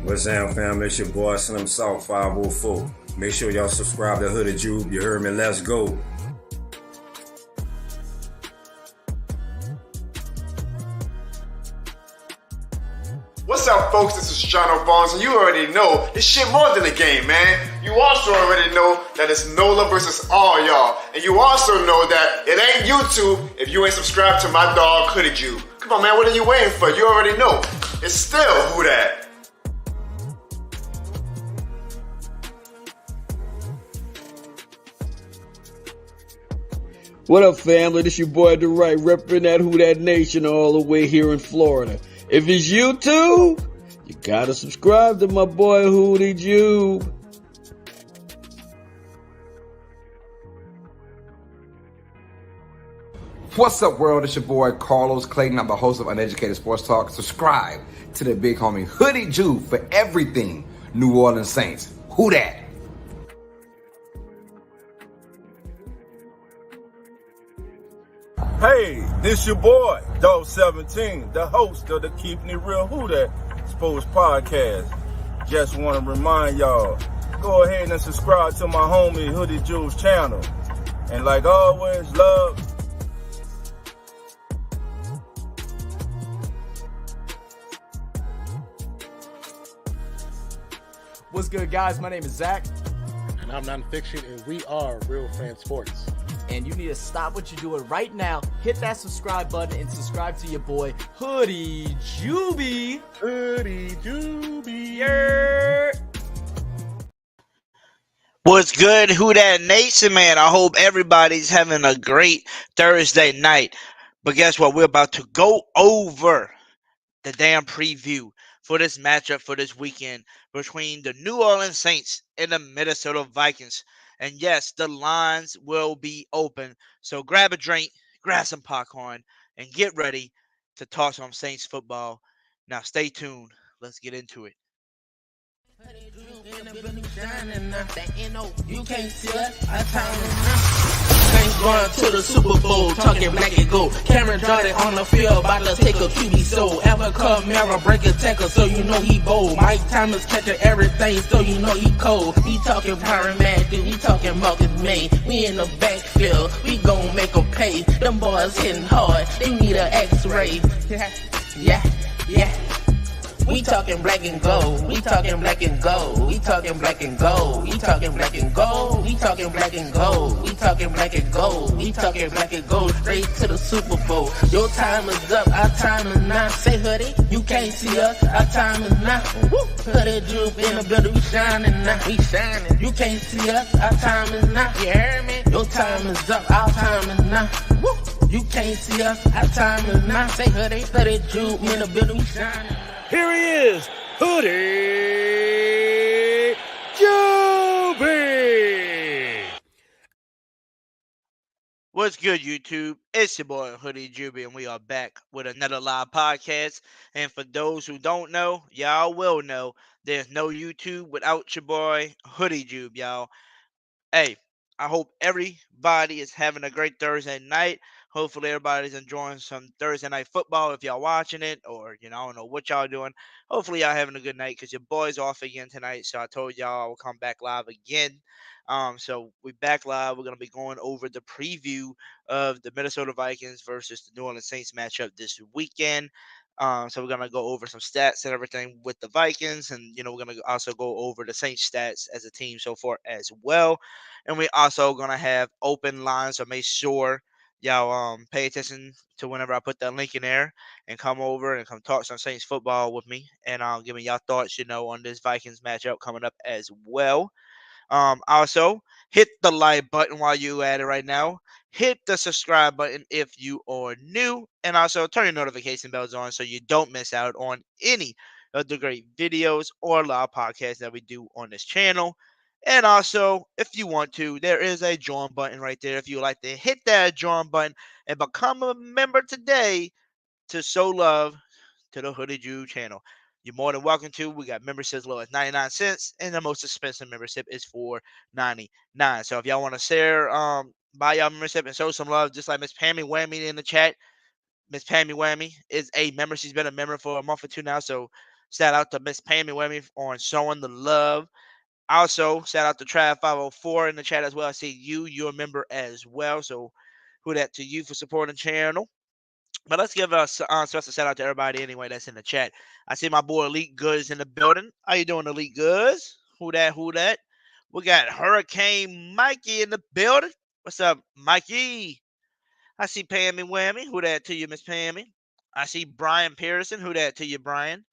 What's down, fam? It's your boy Slim Salt 504. Make sure y'all subscribe to Hooded Jube. You heard me? Let's go. What's up, folks? This is Jono Barnes, and you already know this shit more than a game, man. You also already know that it's NOLA versus all y'all. And you also know that it ain't YouTube if you ain't subscribed to my dog, Hooded Jube. Come on, man, what are you waiting for? You already know. It's still Who Dat. What up, family? This your boy The Right, repping that Who Dat Nation all the way here in Florida. If it's YouTube, you gotta subscribe to my boy Hoodie Jube. What's up, world? It's your boy Carlos Clayton. I'm the host of Uneducated Sports Talk. Subscribe to the big homie Hoodie Jube for everything New Orleans Saints. Who dat? Hey, this your boy, Dobbs 17, the host of the Keeping It Real Who Dat Sports Podcast. Just want to remind y'all, go ahead and subscribe to my homie Hoodie Jube's channel. And like always, love. What's good, guys? My name is Zach. And I'm Nonfiction, and we are Real Fan Sports. And you need to stop what you're doing right now. Hit that subscribe button and subscribe to your boy, Hoodie Jube. Hoodie Jube. Yeah. What's good, Who Dat Nation, man? I hope everybody's having a great Thursday night. But guess what? We're about to go over the damn preview for this matchup for this weekend between the New Orleans Saints and the Minnesota Vikings. And yes, the lines will be open. So grab a drink, grab some popcorn, and get ready to talk some Saints football. Now stay tuned. Let's get into it. You can't see us. Saints going to the Super Bowl, talking black and gold. Cameron Jordan on the field, about to take a QB soul. Alvin Kamara break a tackle, so you know he bold. Mike Thomas catching everything, so you know he cold. He talking Byron Matthew, he talking Marcus May. We in the backfield, we gon' make them pay. Them boys hitting hard, they need an X-ray. Yeah. We talking black and gold. We talking black and gold. We talking black and gold. We talking black and gold. We talking black and gold. We talking black and gold. We talking black and gold. Straight to the Super Bowl. Your time is up. Our time is now. Say Hoodie, you can't see us. Our time is now. Hoodie Jube in the building. We shining now. We shining. You can't see us. Our time is now. You heard me? Your time is up. Our time is now. You can't see us. Our time is now. Say Hoodie, Hoodie Jube in the building. We shining. Here he is, Hoodie Jube. What's good, YouTube? It's your boy, Hoodie Jube, and we are back with another live podcast. And for those who don't know, y'all will know, there's no YouTube without your boy, Hoodie Jube, y'all. Hey, I hope everybody is having a great Thursday night. Hopefully everybody's enjoying some Thursday night football if y'all watching it, or, I don't know what y'all doing. Hopefully y'all having a good night because your boy's off again tonight. So I told y'all I will come back live again. So we back live. We're going to be going over the preview of the Minnesota Vikings versus the New Orleans Saints matchup this weekend. So we're going to go over some stats and everything with the Vikings. And, we're going to also go over the Saints stats as a team so far as well. And we also going to have open lines. So make sure y'all pay attention to whenever I put that link in there and come over and come talk some Saints football with me and give me y'all thoughts, on this Vikings matchup coming up as well. Also, hit the like button while you at it right now. Hit the subscribe button if you are new. And also turn your notification bells on so you don't miss out on any of the great videos or live podcasts that we do on this channel. And also, if you want to, there is a join button right there. If you would like to hit that join button and become a member today to show love to the Hoodie Jube channel, you're more than welcome to. We got memberships as low as 99 cents, and the most expensive membership is $4.99. So if y'all want to share, buy y'all membership and show some love, just like Miss Pammy Whammy in the chat. Miss Pammy Whammy is a member. She's been a member for a month or two now, so Shout out to Miss Pammy Wemmy on showing the love. Also, shout out to Trav504 in the chat as well. I see you're a member as well. So, who that to you for supporting the channel. But let's give a special shout out to everybody anyway that's in the chat. I see my boy Elite Goods in the building. How you doing, Elite Goods? Who that? Who that? We got Hurricane Mikey in the building. What's up, Mikey? I see Pammy Whammy. Who that to you, Miss Pammy? I see Brian Pearson. Who that to you, Brian?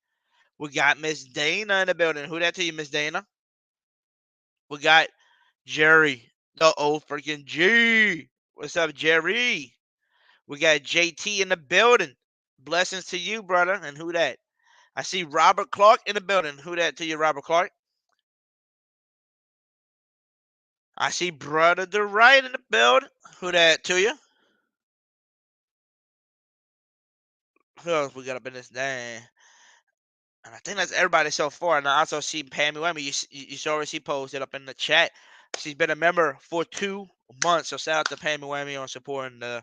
We got Miss Dana in the building. Who that to you, Miss Dana? We got Jerry, the old freaking G. What's up, Jerry? We got JT in the building. Blessings to you, brother. And who that? I see Robert Clark in the building. Who that to you, Robert Clark? I see Brother the Right in the building. Who that to you? Who else we got up in this thing? And I think that's everybody so far. And I also see Pammy Wemmy. You saw her. She posted up in the chat. She's been a member for 2 months. So shout out to Pammy Wemmy on supporting the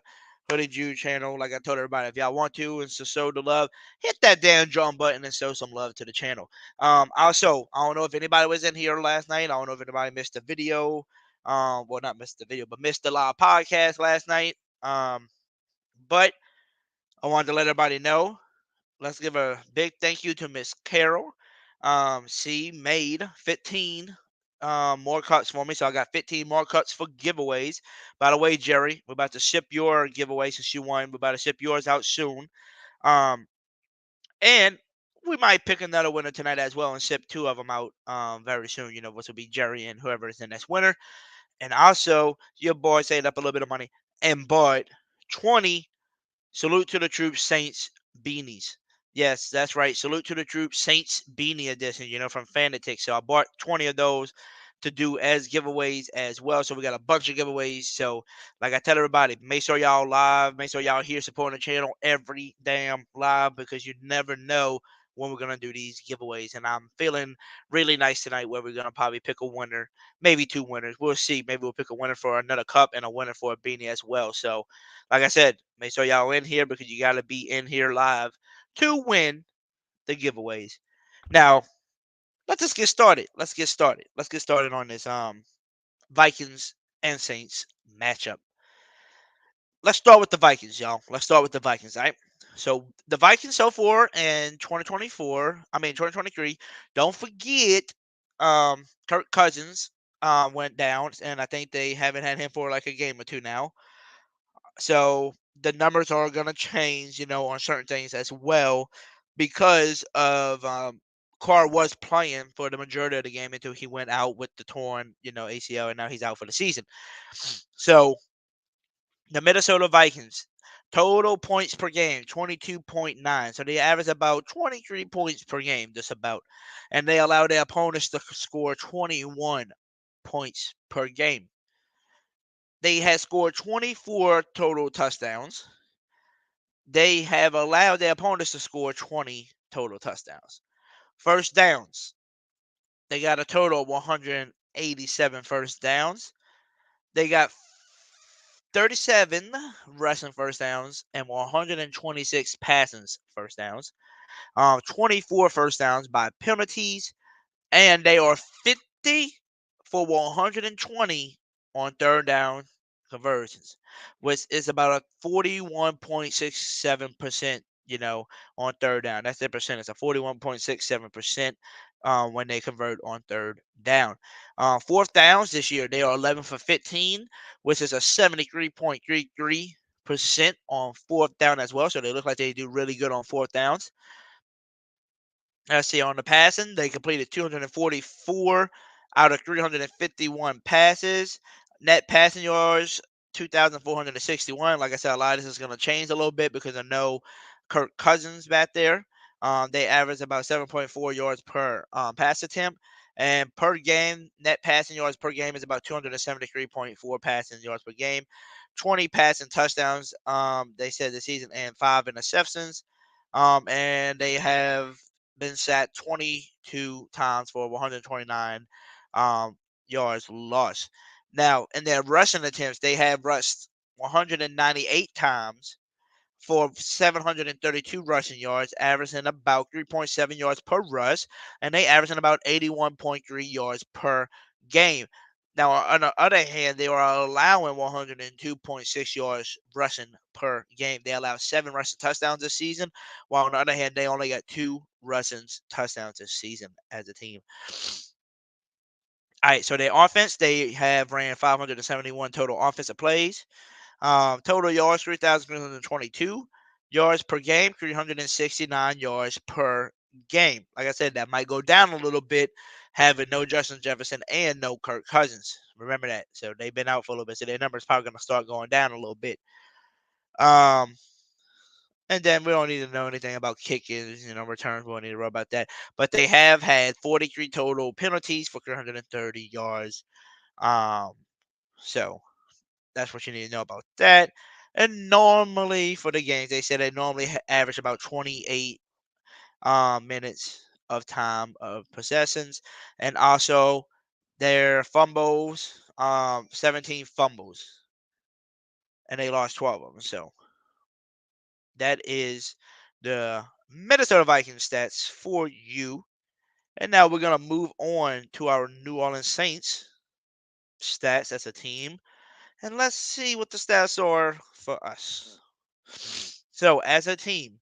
Hoodie Jude channel. Like I told everybody, if y'all want to and to show the love, hit that damn drum button and show some love to the channel. Also, I don't know if anybody was in here last night. I don't know if anybody missed the video. Well, not missed the video, but missed the live podcast last night. But I wanted to let everybody know. Let's give a big thank you to Miss Carol. She made 15 more cuts for me. So I got 15 more cuts for giveaways. By the way, Jerry, we're about to ship your giveaway since you won. We're about to ship yours out soon. And we might pick another winner tonight as well and ship 2 of them out very soon. You know, which will be Jerry and whoever is the next winner. And also, your boy saved up a little bit of money and bought 20 Salute to the Troops Saints beanies. Yes, that's right. Salute to the Troops Saints beanie edition, you know, from Fanatics. So I bought 20 of those to do as giveaways as well. So we got a bunch of giveaways. So like I tell everybody, make sure y'all live. Make sure y'all here supporting the channel every damn live because you never know when we're going to do these giveaways. And I'm feeling really nice tonight where we're going to probably pick a winner, maybe 2 winners. We'll see. Maybe we'll pick a winner for another cup and a winner for a beanie as well. So like I said, make sure y'all in here because you got to be in here live to win the giveaways. Now, let's just get started. Let's get started on this Vikings and Saints matchup. Let's start with the Vikings, y'all. Let's start with the Vikings, all right? So the Vikings so far in 2023, don't forget Kirk Cousins went down, and I think they haven't had him for like a game or 2 now. So the numbers are going to change, you know, on certain things as well because of Carr was playing for the majority of the game until he went out with the torn, you know, ACL, and now he's out for the season. So the Minnesota Vikings, total points per game, 22.9. So they average about 23 points per game, just about. And they allow their opponents to score 21 points per game. They have scored 24 total touchdowns. They have allowed their opponents to score 20 total touchdowns. First downs, they got a total of 187 first downs. They got 37 rushing first downs and 126 passing first downs. 24 first downs by penalties, and they are 50 for 120 on third down conversions, which is about a 41.67%, you know, on third down. That's their percentage, a 41.67% when they convert on third down. Fourth downs this year, they are 11 for 15, which is a 73.33% on fourth down as well. So they look like they do really good on fourth downs. Let's see, on the passing, they completed 244 out of 351 passes. Net passing yards, 2,461. Like I said, a lot of this is going to change a little bit because I know Kirk Cousins back there. They average about 7.4 yards per pass attempt. And per game, net passing yards per game is about 273.4 passing yards per game. 20 passing touchdowns, they said this season, and 5 interceptions. And they have been sacked 22 times for 129 yards lost. Now, in their rushing attempts, they have rushed 198 times for 732 rushing yards, averaging about 3.7 yards per rush, and they averaging about 81.3 yards per game. Now, on the other hand, they are allowing 102.6 yards rushing per game. They allow 7 rushing touchdowns this season, while on the other hand, they only got 2 rushing touchdowns this season as a team. All right, so their offense, they have ran 571 total offensive plays. Total yards, 3,322 yards per game, 369 yards per game. Like I said, that might go down a little bit having no Justin Jefferson and no Kirk Cousins. Remember that. So they've been out for a little bit, so their numbers probably going to start going down a little bit. And then we don't need to know anything about kicking, returns. We don't need to worry about that. But they have had 43 total penalties for 330 yards. So that's what you need to know about that. And normally for the games, they said they normally average about 28 minutes of time of possessions, and also their fumbles, 17 fumbles, and they lost 12 of them. So that is the Minnesota Vikings stats for you. And now we're gonna move on to our New Orleans Saints stats as a team. And let's see what the stats are for us. So, as a team,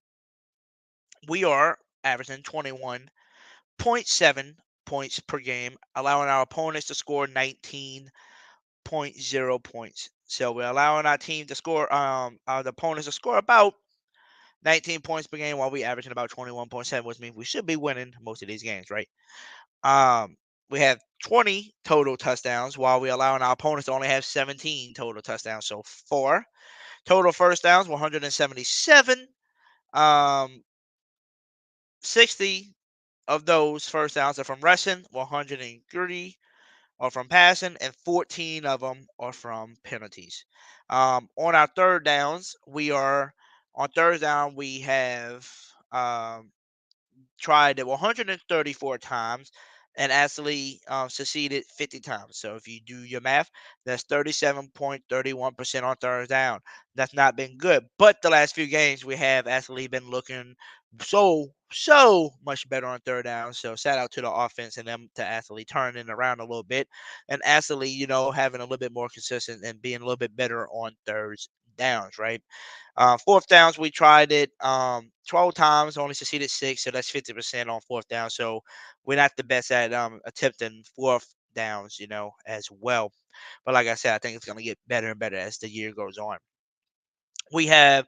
we are averaging 21.7 points per game, allowing our opponents to score 19.0 points. So, we're allowing our team to score, our opponents to score about 19 points per game while we averaging about 21.7, which means we should be winning most of these games, right? We have 20 total touchdowns while we allowing our opponents to only have 17 total touchdowns so far. Total first downs, 177. 60 of those first downs are from rushing, 130 are from passing, and 14 of them are from penalties. On our third downs, on third down, we have tried it 134 times and actually succeeded 50 times. So if you do your math, that's 37.31% on third down. That's not been good. But the last few games we have actually been looking so much better on third down. So shout out to the offense and them to actually turn it around a little bit and actually, having a little bit more consistent and being a little bit better on third downs, right? Fourth downs, we tried it 12 times, only succeeded 6, so that's 50% on fourth down. So we're not the best at attempting fourth downs, as well. But like I said, I think it's going to get better and better as the year goes on. We have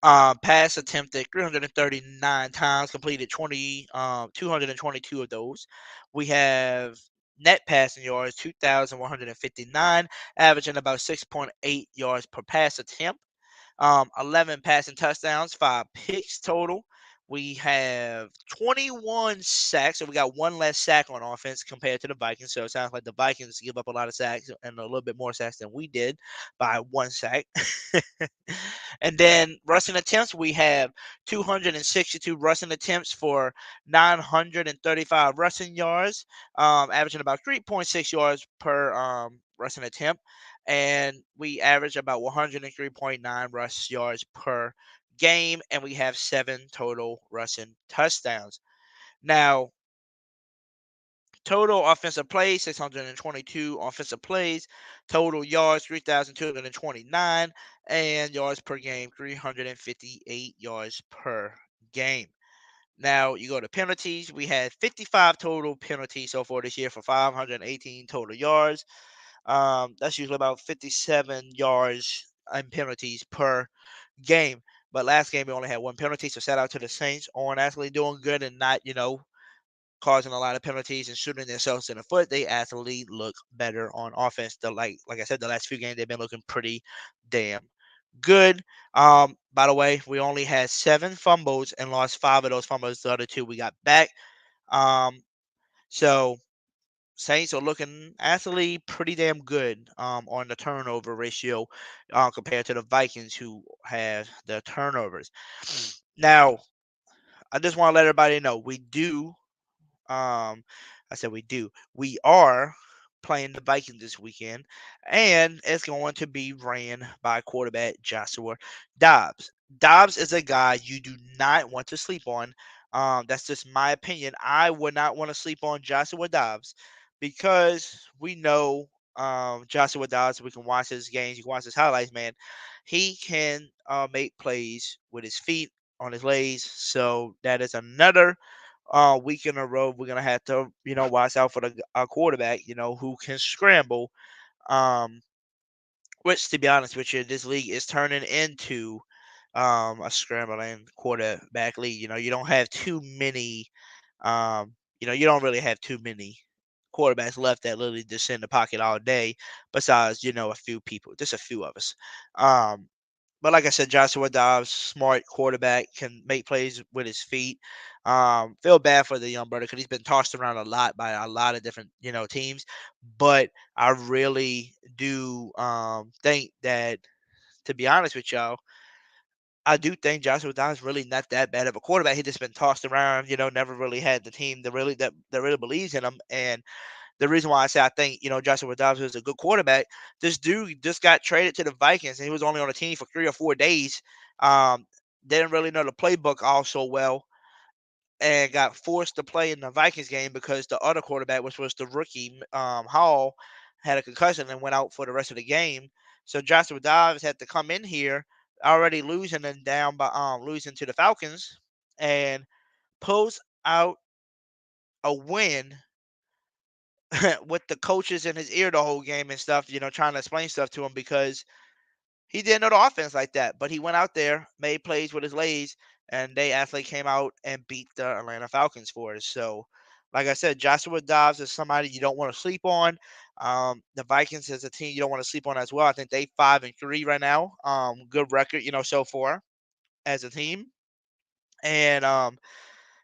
pass attempted 339 times, completed 222 of those. We have net passing yards 2,159, averaging about 6.8 yards per pass attempt. 11 passing touchdowns, 5 picks total. We have 21 sacks, so we got one less sack on offense compared to the Vikings. So it sounds like the Vikings give up a lot of sacks and a little bit more sacks than we did by 1 sack. And then rushing attempts, we have 262 rushing attempts for 935 rushing yards, averaging about 3.6 yards per rushing attempt. And we average about 103.9 rush yards per game, and we have 7 total rushing touchdowns. Now, total offensive plays, 622 offensive plays. Total yards, 3,229. And yards per game, 358 yards per game. Now, you go to penalties. We had 55 total penalties so far this year for 518 total yards. That's usually about 57 yards and penalties per game. But last game we only had 1 penalty, so shout out to the Saints on actually doing good and not, causing a lot of penalties and shooting themselves in the foot. They actually look better on offense. Like I said, the last few games they've been looking pretty damn good. By the way, we only had 7 fumbles and lost 5 of those fumbles. The other 2 we got back. So Saints are looking actually pretty damn good on the turnover ratio compared to the Vikings who have the turnovers. Now, I just want to let everybody know we do. I said we do. We are playing the Vikings this weekend, and it's going to be ran by quarterback Joshua Dobbs. Dobbs is a guy you do not want to sleep on. That's just my opinion. I would not want to sleep on Joshua Dobbs because we know Joshua Dobbs. We can watch his games. You can watch his highlights, man. He can make plays with his feet on his legs. So that is another week in a row. We're gonna have to, watch out for the quarterback, who can scramble. Um, which, to be honest with you, this league is turning into a scrambling quarterback league. You don't have too many. You don't really have too many quarterbacks left that literally just sit in the pocket all day. Besides, a few people, just a few of us. Um, but like I said, Joshua Dobbs, smart quarterback, can make plays with his feet. Feel bad for the young brother because he's been tossed around a lot by a lot of different, teams. But I really do think that, to be honest with y'all, I do think Joshua Dobbs really not that bad of a quarterback. He just been tossed around, never really had the team that really believes in him. And the reason why I say I think, Joshua Dobbs is a good quarterback, this dude just got traded to the Vikings and he was only on the team for 3 or 4 days. Um, didn't really know the playbook all so well and got forced to play in the Vikings game because the other quarterback, which was the rookie Hall, had a concussion and went out for the rest of the game. So Joshua Dobbs had to come in here already losing and down by losing to the Falcons and pulls out a win with the coaches in his ear the whole game and stuff, trying to explain stuff to him because he didn't know the offense like that. But he went out there, made plays with his legs, and they actually came out and beat the Atlanta Falcons for us. So, like I said, Joshua Dobbs is somebody you don't want to sleep on. The Vikings as a team you don't want to sleep on as well. I think they 5-3 right now. Good record, so far as a team. And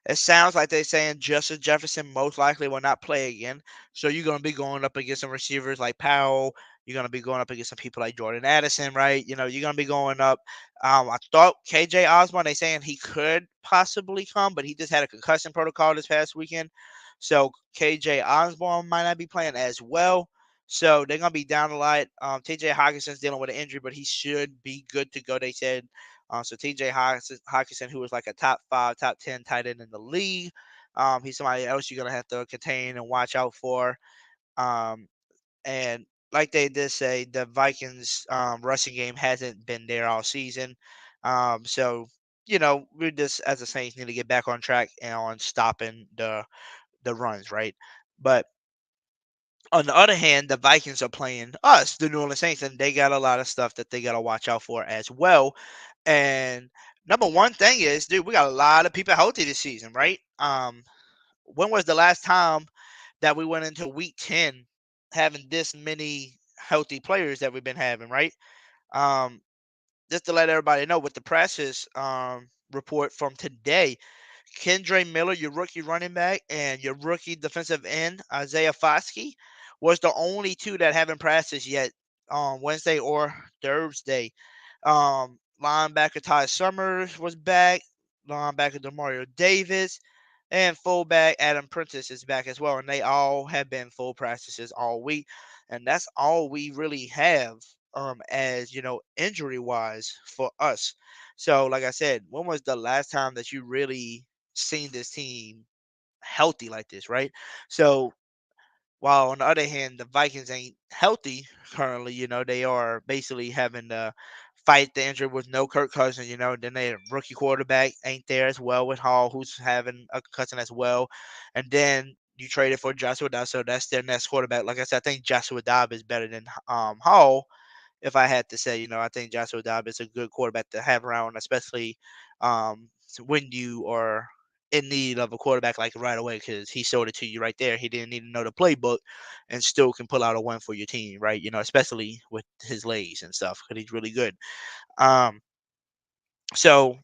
it sounds like they're saying Justin Jefferson most likely will not play again. So you're going to be going up against some receivers like Powell. You're going to be going up against some people like Jordan Addison, right? You're going to be going up. I thought KJ Osborne, they saying he could possibly come, but he just had a concussion protocol this past weekend. So KJ Osborne might not be playing as well. So they're going to be down a lot. TJ Hawkinson's dealing with an injury, but he should be good to go, they said. So TJ Hawkinson, who was like a top 5, top 10 tight end in the league, he's somebody else you're gonna have to contain and watch out for. Um, and like they did say, the Vikings rushing game hasn't been there all season. So we just as the Saints need to get back on track and on stopping the runs, right? But on the other hand, the Vikings are playing us, the New Orleans Saints, and they got a lot of stuff that they got to watch out for as well. And number one thing is, dude, we got a lot of people healthy this season, right? When was the last time that we went into week 10 having this many healthy players that we've been having, right? Um, just to let everybody know, with the practice report from today, Kendre Miller, your rookie running back, and your rookie defensive end, Isaiah Foskey, was the only two that haven't practiced yet on Wednesday or Thursday. Linebacker Ty Summers was back. Linebacker Demario Davis and fullback Adam Prentice is back as well. And they all have been full practices all week. And that's all we really have as, injury wise for us. So, like I said, when was the last time that you really seen this team healthy like this, right? So while on the other hand, the Vikings ain't healthy currently, they are basically having to fight the injury with no Kirk Cousins, then their rookie quarterback ain't there as well with Hall, who's having a concussion as well. And then you traded for Joshua Dobbs, so that's their next quarterback. Like I said, I think Joshua Dobbs is better than Hall, if I had to say. I think Joshua Dobbs is a good quarterback to have around, especially when you are in need of a quarterback like right away, because he showed it to you right there. He didn't need to know the playbook and still can pull out a win for your team, right? Especially with his legs and stuff, because he's really good. Um, so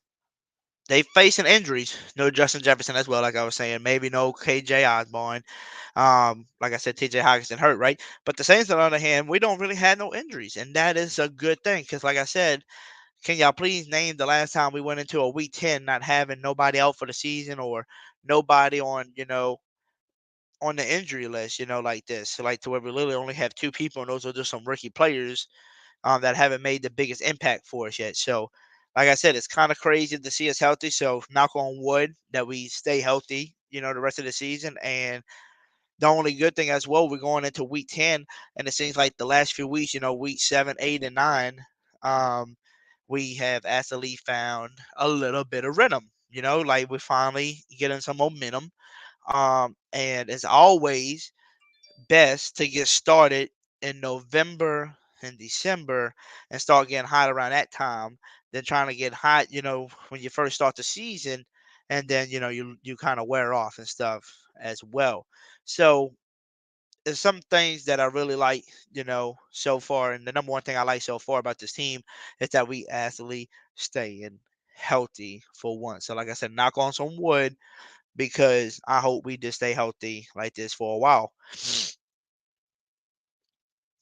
they facing injuries. No Justin Jefferson as well, like I was saying. Maybe no KJ Osborne. Like I said, TJ Hawkinson hurt, right? But the Saints, on the other hand, we don't really have no injuries, and that is a good thing. Because, like I said, can y'all please name the last time we went into a week 10 not having nobody out for the season or nobody on the injury list, like this? So, like, to where we literally only have two people, and those are just some rookie players that haven't made the biggest impact for us yet. So, like I said, it's kind of crazy to see us healthy. So knock on wood that we stay healthy, the rest of the season. And the only good thing as well, we're going into week 10, and it seems like the last few weeks, week 7, 8, and 9, we have actually found a little bit of rhythm. Like we're finally getting some momentum. And as always, best to get started in November and December and start getting hot around that time than trying to get hot, when you first start the season, and then you kind of wear off and stuff as well. So there's some things that I really like, so far. And the number one thing I like so far about this team is that we actually staying healthy for once. So like I said, knock on some wood, because I hope we just stay healthy like this for a while.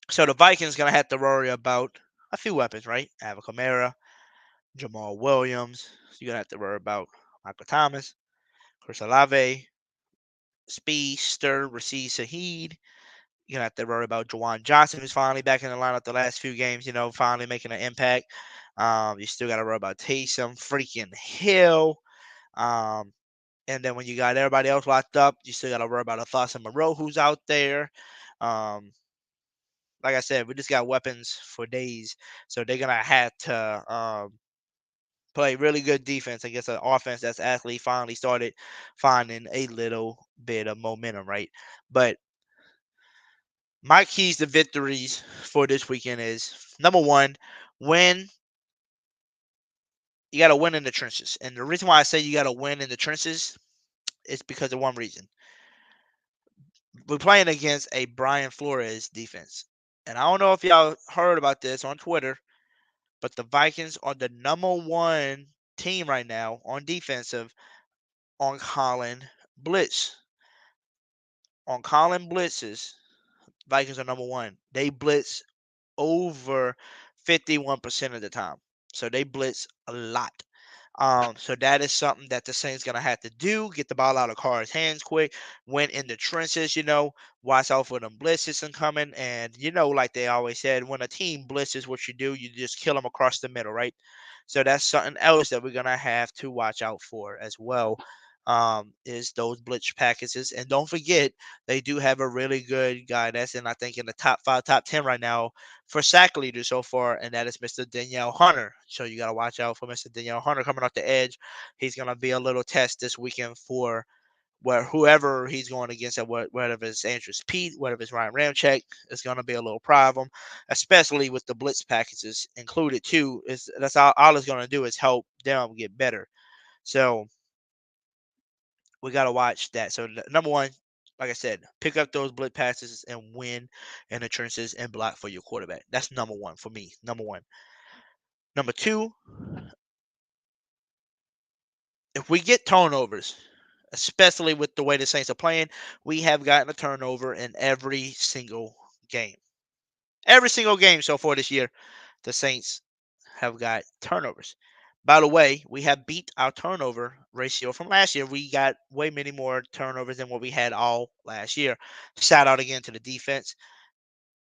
So the Vikings gonna have to worry about a few weapons, right? Have a Kamara, Jamal Williams. You're gonna have to worry about Michael Thomas, Chris Olave, Speedster, Rasheed Shaheed. You're gonna have to worry about Juwan Johnson, who's finally back in the lineup the last few games. Finally making an impact. You still gotta worry about Taysom freaking Hill. And then when you got everybody else locked up, you still gotta worry about Athos and Moreau, who's out there. Um, like I said, we just got weapons for days, so they're gonna have to play really good defense against an offense that's actually finally started finding a little bit of momentum, right? But my keys to victories for this weekend is number one, win. You got to win in the trenches, and the reason why I say you got to win in the trenches is because of one reason. We're playing against a Brian Flores defense, and I don't know if y'all heard about this on Twitter, but the Vikings are the number one team right now on defensive on calling blitz. On calling blitzes, Vikings are number one. They blitz over 51% of the time. So they blitz a lot. So that is something that the Saints gonna have to do. Get the ball out of Carr's hands quick. Win in the trenches, watch out for them blitzes and coming. And like they always said, when a team blitzes, what you do, you just kill them across the middle, right? So that's something else that we're gonna have to watch out for as well. Is those blitz packages. And don't forget, they do have a really good guy that's I think in the top 5, top 10 right now for sack leader so far, and that is Mr. Danielle Hunter. So you got to watch out for Mr. Danielle Hunter coming off the edge. He's going to be a little test this weekend for whoever he's going against, at whatever it's Andrews Pete, whatever it's Ryan Ramczyk, is going to be a little problem, especially with the blitz packages included too. That's all it's going to do is help them get better. So we got to watch that. So number one, like I said, pick up those blitz passes and win in the trenches and block for your quarterback. That's number one for me. Number one. Number two, if we get turnovers, especially with the way the Saints are playing, we have gotten a turnover in every single game. Every single game so far this year, the Saints have got turnovers. By the way, we have beat our turnover ratio from last year. We got way many more turnovers than what we had all last year. Shout out again to the defense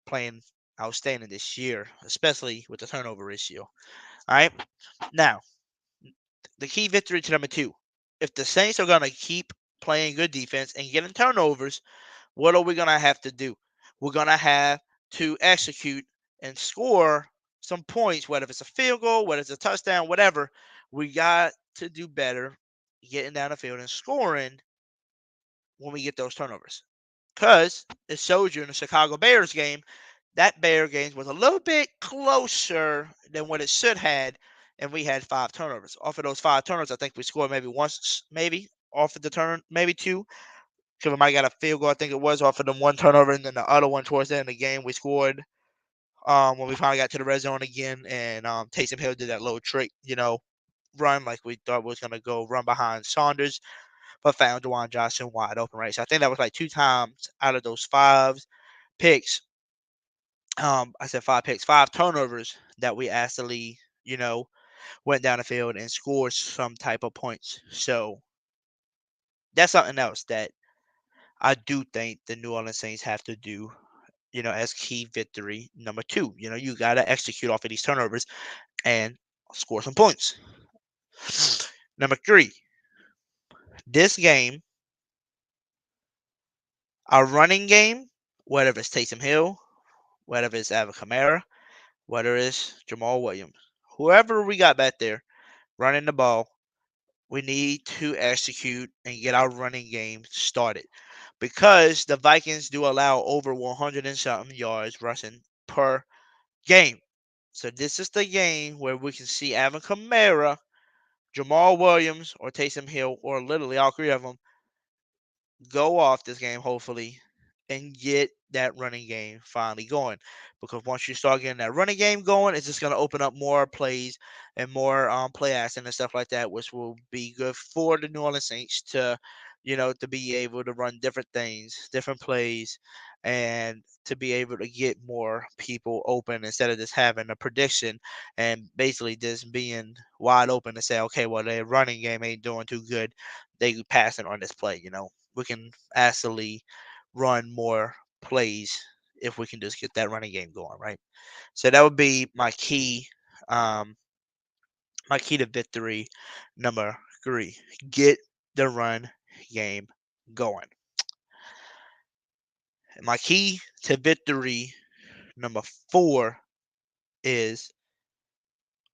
playing outstanding this year, especially with the turnover ratio. All right. Now, the key victory to number two. If the Saints are going to keep playing good defense and getting turnovers, what are we going to have to do? We're going to have to execute and score some points, whether it's a field goal, whether it's a touchdown, whatever. We got to do better getting down the field and scoring when we get those turnovers. Because it showed you in the Chicago Bears game, that Bear game was a little bit closer than what it should had, and we had 5 turnovers. Off of those 5 turnovers, I think we scored maybe once, maybe off of the turn, maybe 2. Because we might got a field goal, I think it was, off of the 1 turnover, and then the other one towards the end of the game we scored when we finally got to the red zone again, and Taysom Hill did that little trick, run like we thought was going to go run behind Saunders, but found Juwan Johnson wide open, right? So I think that was like 2 times out of those 5 picks. I said 5 picks, 5 turnovers that we actually, went down the field and scored some type of points. So that's something else that I do think the New Orleans Saints have to do, as key victory number 2. You got to execute off of these turnovers and score some points. Number 3, this game, our running game, whether it's Taysom Hill, whether it's Alvin Kamara, whether it's Jamal Williams, whoever we got back there running the ball, we need to execute and get our running game started because the Vikings do allow over 100 and something yards rushing per game. So this is the game where we can see Alvin Kamara, Jamal Williams, or Taysom Hill, or literally all 3 of them go off this game, hopefully, and get that running game finally going. Because once you start getting that running game going, it's just going to open up more plays and more play action and stuff like that, which will be good for the New Orleans Saints to, to be able to run different things, different plays, and to be able to get more people open instead of just having a prediction and basically just being wide open to say, okay, well, their running game ain't doing too good. They passing on this play. We can actually run more plays if we can just get that running game going, right? So that would be um, my key to victory number 3. Get the run game going. And my key to victory number 4 is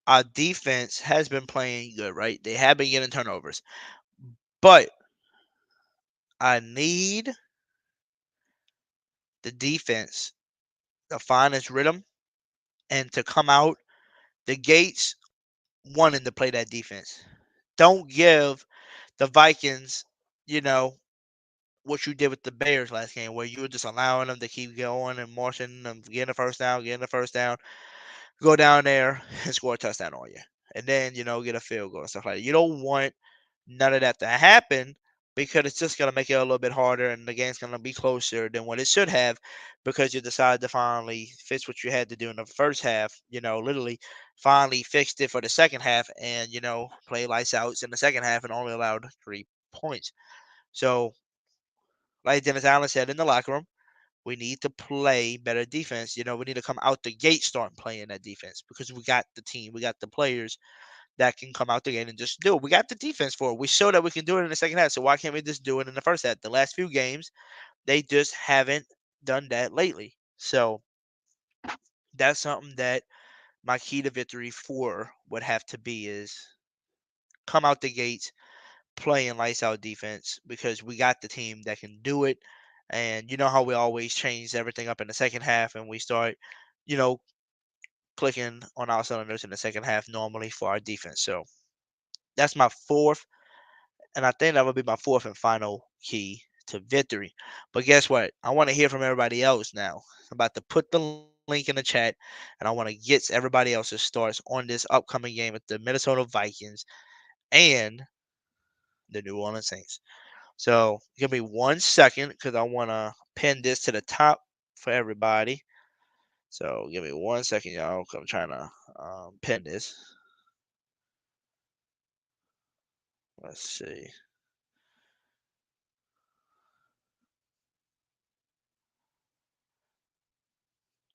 our defense has been playing good, right? They have been getting turnovers, but I need the defense to find its rhythm and to come out the gates wanting to play that defense. Don't give the Vikings, you know, what you did with the Bears last game, where you were just allowing them to keep going and marching them, getting the first down, go down there and score a touchdown on you. And then, get a field goal and stuff like that. You don't want none of that to happen because it's just going to make it a little bit harder and the game's going to be closer than what it should have because you decided to finally fix what you had to do in the first half, literally finally fixed it for the second half and, play lights out in the second half and only allowed 3 points. So, like Dennis Allen said in the locker room, we need to play better defense. We need to come out the gate starting playing that defense because we got the team, we got the players that can come out the gate and just do it. We got the defense for it. We showed that we can do it in the second half. So why can't we just do it in the first half? The last few games, they just haven't done that lately. So that's something that my key to victory for would have to be is come out the gates playing lights out defense because we got the team that can do it. And you know how we always change everything up in the second half and we start, you know, clicking on our cylinders in the second half normally for our defense. So that's my 4th. And I think that would be my 4th and final key to victory. But guess what? I want to hear from everybody else now. I'm about to put the link in the chat, and I want to get everybody else's starts on this upcoming game with the Minnesota Vikings and the New Orleans Saints. So give me 1 second because I want to pin this to the top for everybody. So give me 1 second, y'all. I'm trying to pin this. Let's see.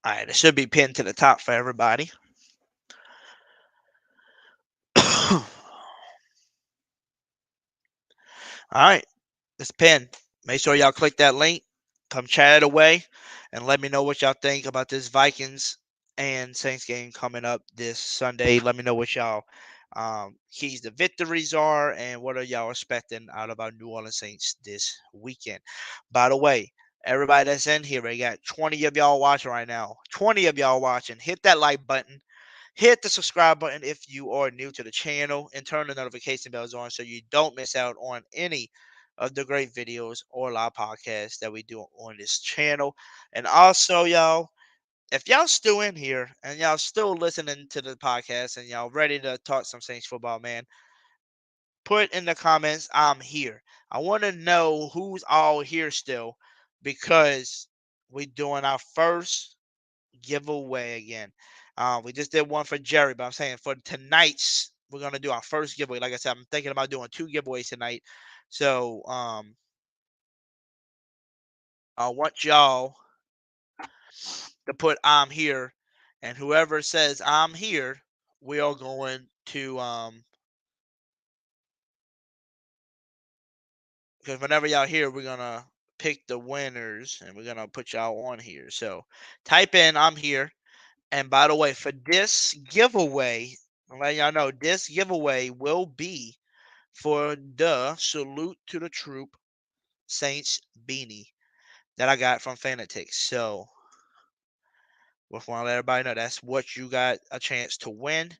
All right, it should be pinned to the top for everybody. All right, it's pinned. Make sure y'all click that link. Come chat it away and let me know what y'all think about this Vikings and Saints game coming up this Sunday. Let me know what y'all keys to victories are and what are y'all expecting out of our New Orleans Saints this weekend. By the way, everybody that's in here, we got 20 of y'all watching right now. 20 of y'all watching. Hit that like button. Hit the subscribe button if you are new to the channel and turn the notification bells on so you don't miss out on any of the great videos or live podcasts that we do on this channel. And also, y'all, if y'all still in here and y'all still listening to the podcast and y'all ready to talk some Saints football, man, put in the comments, I'm here. I want to know who's all here still because we're doing our first giveaway again. We just did one for Jerry, but I'm saying for tonight's, we're gonna do our first giveaway. Like I said, I'm thinking about doing 2 giveaways tonight. So I want y'all to put I'm here, and whoever says I'm here, we are going to because whenever y'all here, we're gonna pick the winners and we're gonna put y'all on here. So type in I'm here. And by the way, for this giveaway, I'm letting y'all know this giveaway will be for the Salute to the Troop Saints beanie that I got from Fanatics. So just want to let everybody know that's what you got a chance to win.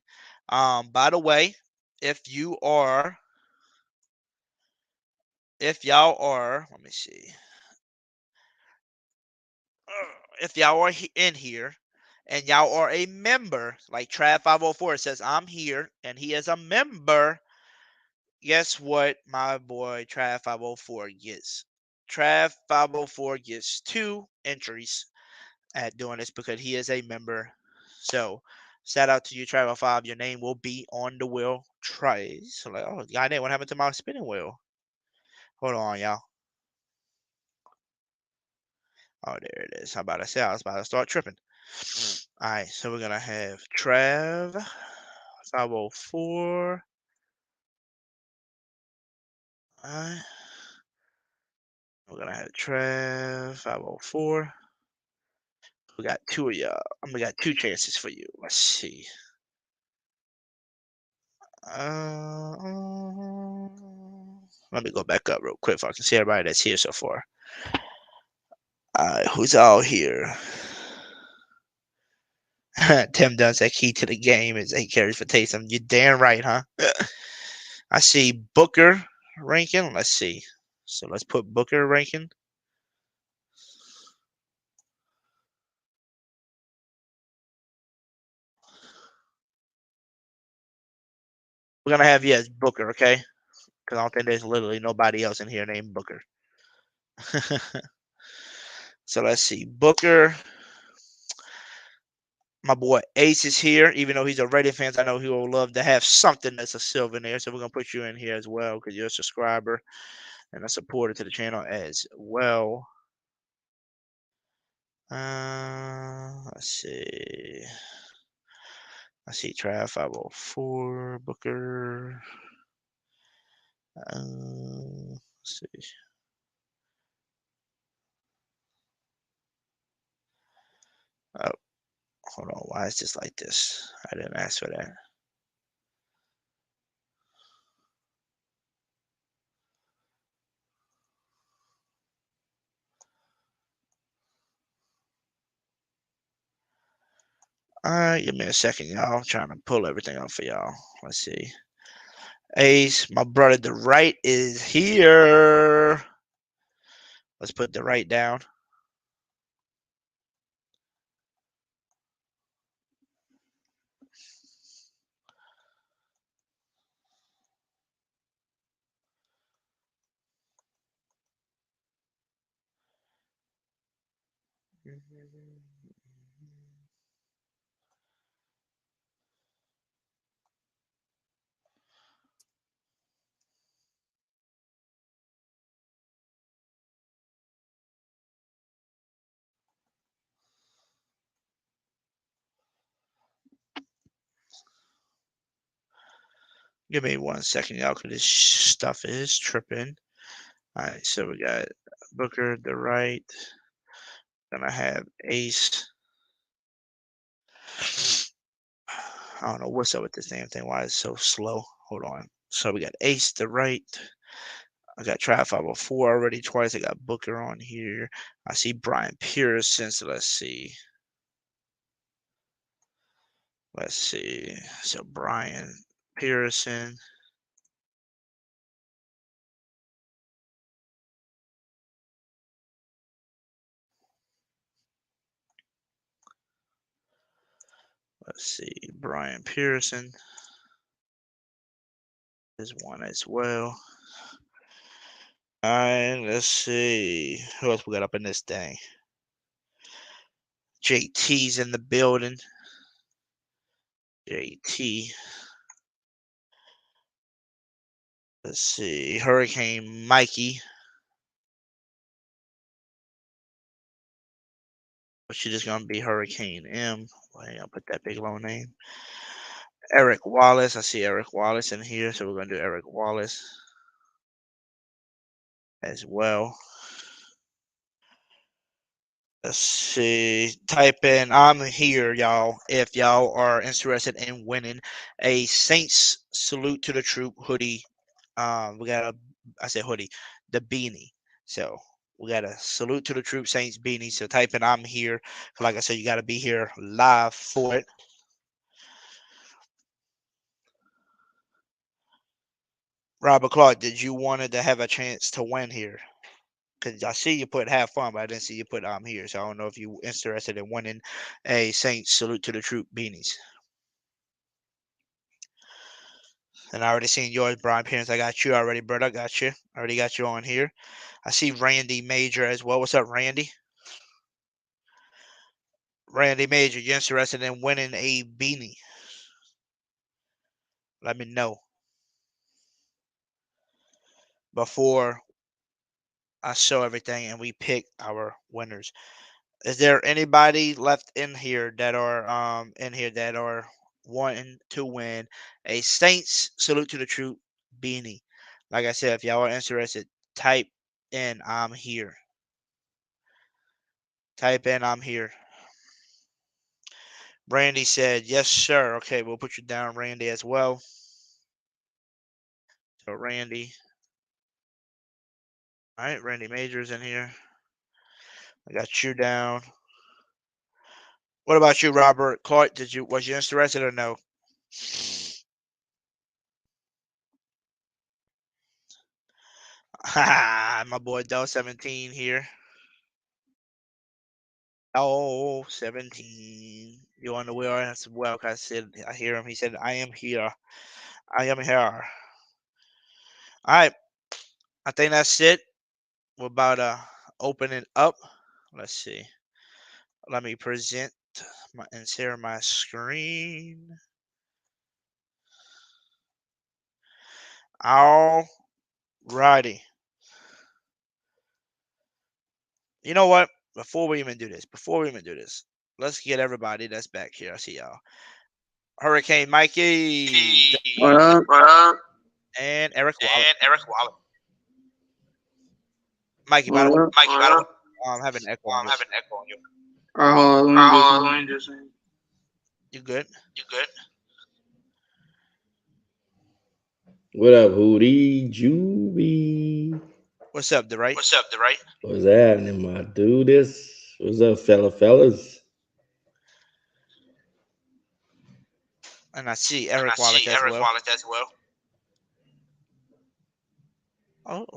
By the way, if y'all are, let me see, if y'all are in here and y'all are a member, like Trav504 says, I'm here, and he is a member. Guess what my boy Trav504 gets? Trav504 gets 2 entries at doing this because he is a member. So shout out to you, Travel 5. Your name will be on the wheel trays. So like, oh, goddamn, what happened to my spinning wheel? Hold on, y'all. Oh, there it is. How about I say I was about to start tripping. All right, so we're gonna have Trav 504. All right. We're gonna have Trav 504. We got 2 of y'all. We got 2 chances for you. Let's see. Let me go back up real quick so I can see everybody that's here so far. Who's all here? Tim Dunn said key to the game is 8 carries for Taysom. You're damn right, huh? I see Booker ranking. Let's see. So let's put Booker ranking. We're gonna have yes Booker, okay? Because I don't think there's literally nobody else in here named Booker. So let's see. Booker. My boy Ace is here, even though he's a Reddit fan. I know he will love to have something that's a silver in there. So we're gonna put you in here as well because you're a subscriber and a supporter to the channel as well. Let's see. I see Trav 504 Booker. Let's see. Oh, hold on. Why is this like this? I didn't ask for that. Alright, give me a second, y'all. I'm trying to pull everything up for y'all. Let's see. Ace, my brother, the right is here. Let's put the right down. Give me 1 second, y'all, because this stuff is tripping. Alright, so we got Booker, the right. Then I have Ace. I don't know what's up with this damn thing. Why it's so slow? Hold on. So we got Ace, the right. I got Trav 504 already twice. I got Booker on here. I see Brian Pearson. So let's see. Let's see. So Brian Pearson. Let's see. Brian Pearson is one as well. All right, let's see. Who else we got up in this thing? JT's in the building. JT. Let's see. Hurricane Mikey. But she's just gonna be Hurricane M. Wait, I'll put that big long name. Eric Wallace. I see Eric Wallace in here, so we're going to do Eric Wallace as well. Let's see. Type in I'm here, y'all, if y'all are interested in winning a Saints Salute to the Troop hoodie. We got I said hoodie, the beanie. So we got a Salute to the Troop Saints beanie. So type in I'm here. Like I said, you got to be here live for it. Robert Clark, did you wanted to have a chance to win here? Because I see you put have fun, but I didn't see you put I'm here. So I don't know if you interested in winning a Saints Salute to the Troop beanies. And I already seen yours, Brian Pierce. I got you already, brother. I got you. I already got you on here. I see Randy Major as well. What's up, Randy? Randy Major, you interested in winning a beanie? Let me know before I show everything and we pick our winners. Is there anybody left in here that are wanting to win a Saints Salute to the Troop beanie? Like I said, if y'all are interested, type in I'm here. Type in I'm here. Randy said, yes, sir. Okay, we'll put you down, Randy, as well. So Randy. All right, Randy Major's in here. I got you down. What about you, Robert Clark? Was you interested or no? My boy Del 17 here. Oh, 17. You on the wheel as well? I said, I hear him. He said, I am here. I am here. All right. I think that's it. We're about to open it up. Let's see. Let me present and share my screen. All righty. You know what? Before we even do this, let's get everybody that's back here. I see y'all. Hurricane Mikey. What up? And Eric Wallace. Mikey, by the way, I'm having an echo on you. Hold on, let me just. You good? What up, Hootie Juby? What's up, the right? What's happening, my dude? What's up, fellas? And I see Eric Wallace as well. Oh.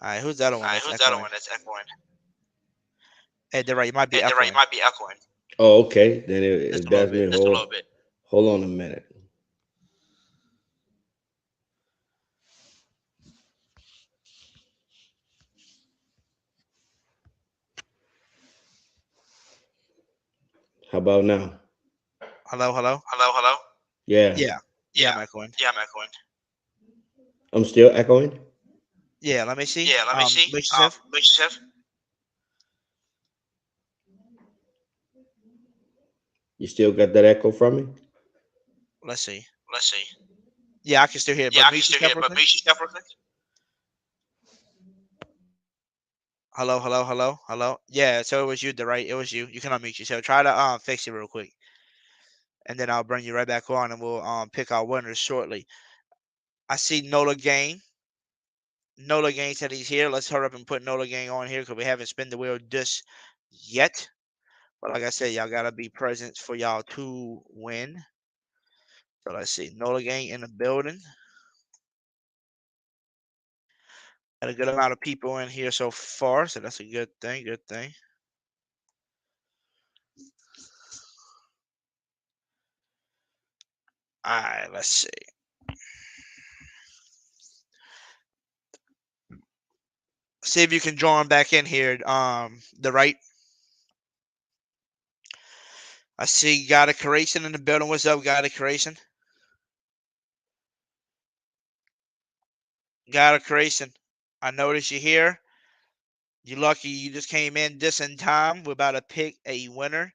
All right, who's the other one that's echoing? Hey, the right, you might be echoing. Oh, okay. Then if Just a that's little me, bit. hold on a minute. How about now? Hello. Yeah. Yeah, I'm echoing. I'm still echoing? Yeah, let me see. Mix yourself. You still got that echo from me? Let's see. Yeah, I can still hear it, but mute yourself real quick. Hello. Yeah, so it was you, the right. It was you. You can unmute yourself. Try to fix it real quick, and then I'll bring you right back on, and we'll pick our winners shortly. I see Nola Gang. Nola Gang said he's here. Let's hurry up and put Nola Gang on here because we haven't spin the wheel just yet. But like I said, y'all gotta be present for y'all to win. So let's see. Nola Gang in the building. Got a good amount of people in here so far, so that's a good thing. All right, let's see. See if you can join back in here. The right. I see got a creation in the building. What's up, got a creation? Got a creation. I noticed you here. You lucky you just came in just in time. We're about to pick a winner.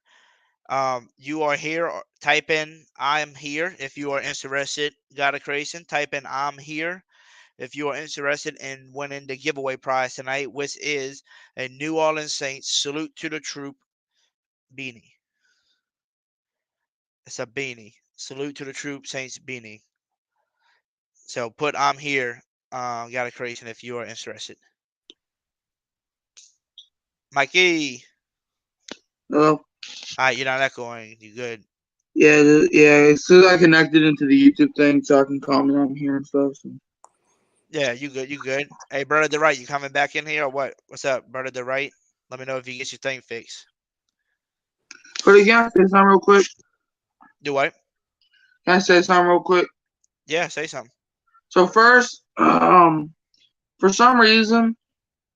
You are here. Type in "I'm here" if you are interested. Got a creation? Type in "I'm here" if you are interested in winning the giveaway prize tonight, which is a New Orleans Saints Salute to the Troop beanie. It's a beanie. Salute to the Troop Saints beanie. So put "I'm here." Got a creation if you are interested. Mikey. Hello. All right, you're not echoing. You good? Yeah. As soon as I connected into the YouTube thing, so I can comment on here and stuff. So. Yeah, you good. You good. Hey, brother, the right. You coming back in here or what? What's up, brother, the right? Let me know if you get your thing fixed. But again, say something real quick. Do what? Can I say something real quick? Yeah, say something. So first, for some reason,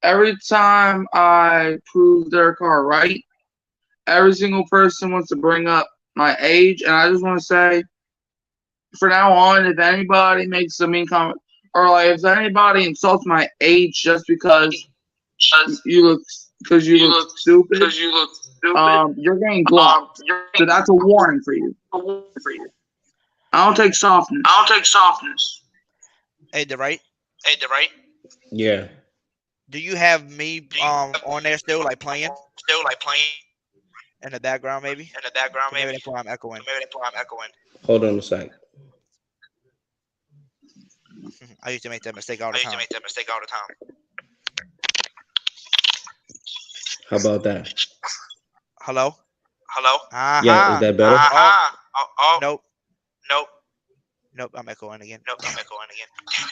every time I prove their car right, every single person wants to bring up my age, and I just want to say, for now on, if anybody makes a mean comment, or like if anybody insults my age just because you look stupid, you're getting blocked. So that's a warning for you. I don't take softness. Hey, the right. Yeah. Do you have me on there still, like playing in the background, maybe? Maybe that's why I'm echoing. Hold on a sec. I used to make that mistake all the time. How about that? Hello. Yeah, is that better? Nope. I'm echoing again.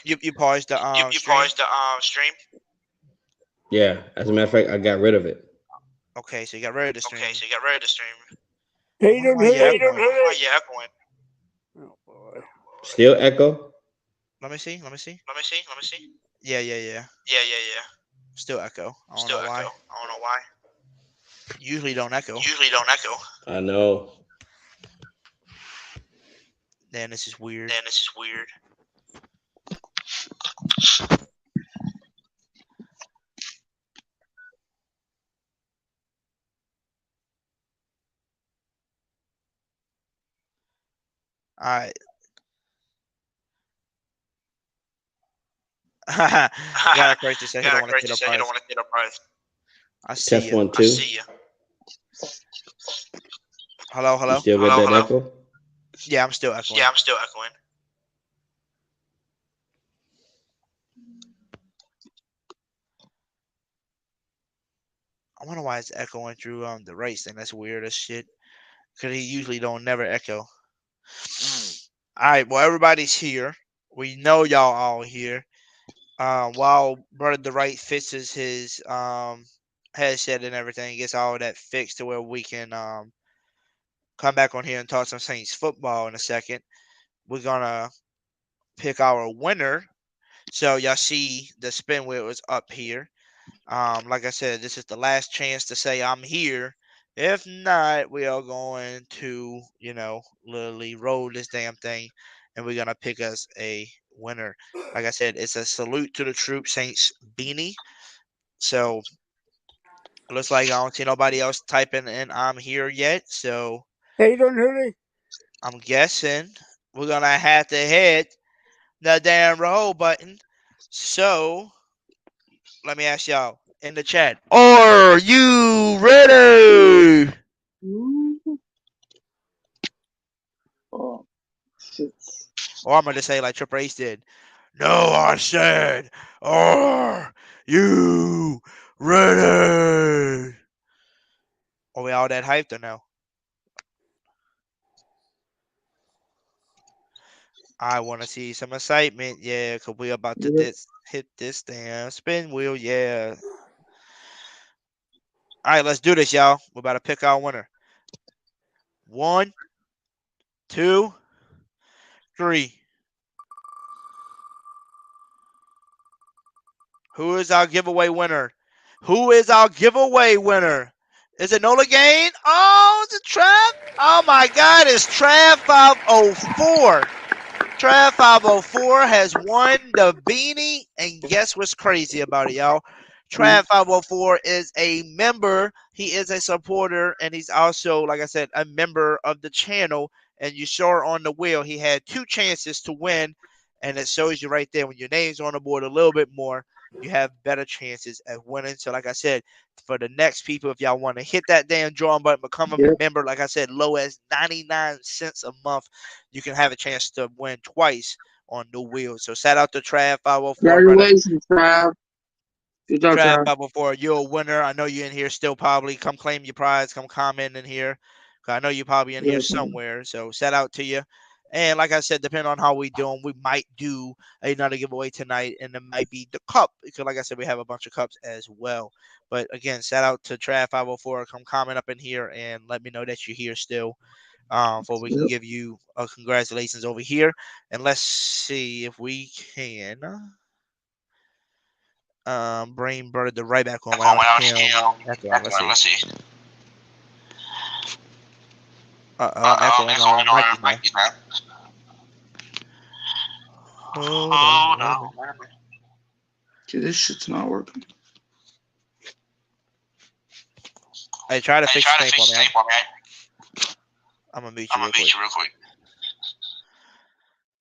You paused the stream. Yeah. As a matter of fact, I got rid of it. Okay, so you got rid of the stream. Hey, don't Why you hit echoing? Oh boy. Still echo? Let me see. Yeah. Still echo. I don't know why. Usually don't echo. I know. Then this is weird. All right. Got a crazy say. Don't want to get up price. I see Test you. 1, 2. Hello. You still get that echo? Yeah, I'm still echoing. I wonder why it's echoing through the race thing. That's weird as shit. Cause he usually don't never echo. All right, well everybody's here. We know y'all all here. While brother the right fixes his headset and everything, gets all that fixed to where we can come back on here and talk some Saints football in a second. We're gonna pick our winner. So y'all see the spin wheel is up here. Like I said, this is the last chance to say I'm here. If not, we are going to, literally roll this damn thing, and we're gonna pick us a winner. Like I said, it's a salute to the troop Saints beanie. So it looks like I don't see nobody else typing in I'm here yet. So Hey, don't hit it. I'm guessing we're gonna have to hit the damn roll button. So let me ask y'all in the chat. Are you ready? Oh, shit. Or I'm gonna say like Triple H did. No, I said, are you ready? Are we all that hyped or no? I want to see some excitement, yeah, because we about to hit this damn spin wheel, yeah. All right, let's do this, y'all. We're about to pick our winner. 1, 2, 3. Who is our giveaway winner? Is it Nola Gain? Oh, is it Trav? Oh my God, it's Trav 504. Trav 504 has won the beanie, and guess what's crazy about it, y'all? Trav504 is a member. He is a supporter, and he's also, like I said, a member of the channel. And you saw on the wheel, he had 2 chances to win, and it shows you right there when your name's on the board a little bit more, you have better chances at winning. So, like I said, for the next people, if y'all want to hit that damn drawing button, become a member, like I said, low as 99 cents a month, you can have a chance to win twice on the wheel. So, shout out to Trav504, brother. Congratulations, Trav. Good job, Trav. Trav504, you're a winner. I know you're in here still probably. Come claim your prize. Come comment in here. I know you're probably in here somewhere. So, shout out to you. And like I said, depending on how we doing, we might do another giveaway tonight, and it might be the cup because, like I said, we have a bunch of cups as well. But again, shout out to Trav504. Come comment up in here and let me know that you're here still, for we can give you a congratulations over here. And let's see if we can bring Bird the right back on without him. Let's see. I'm echoing on Mikey's now. Hold on. Dude, this shit's not working. Hey, try to fix the tape on that. I'm gonna mute you real quick.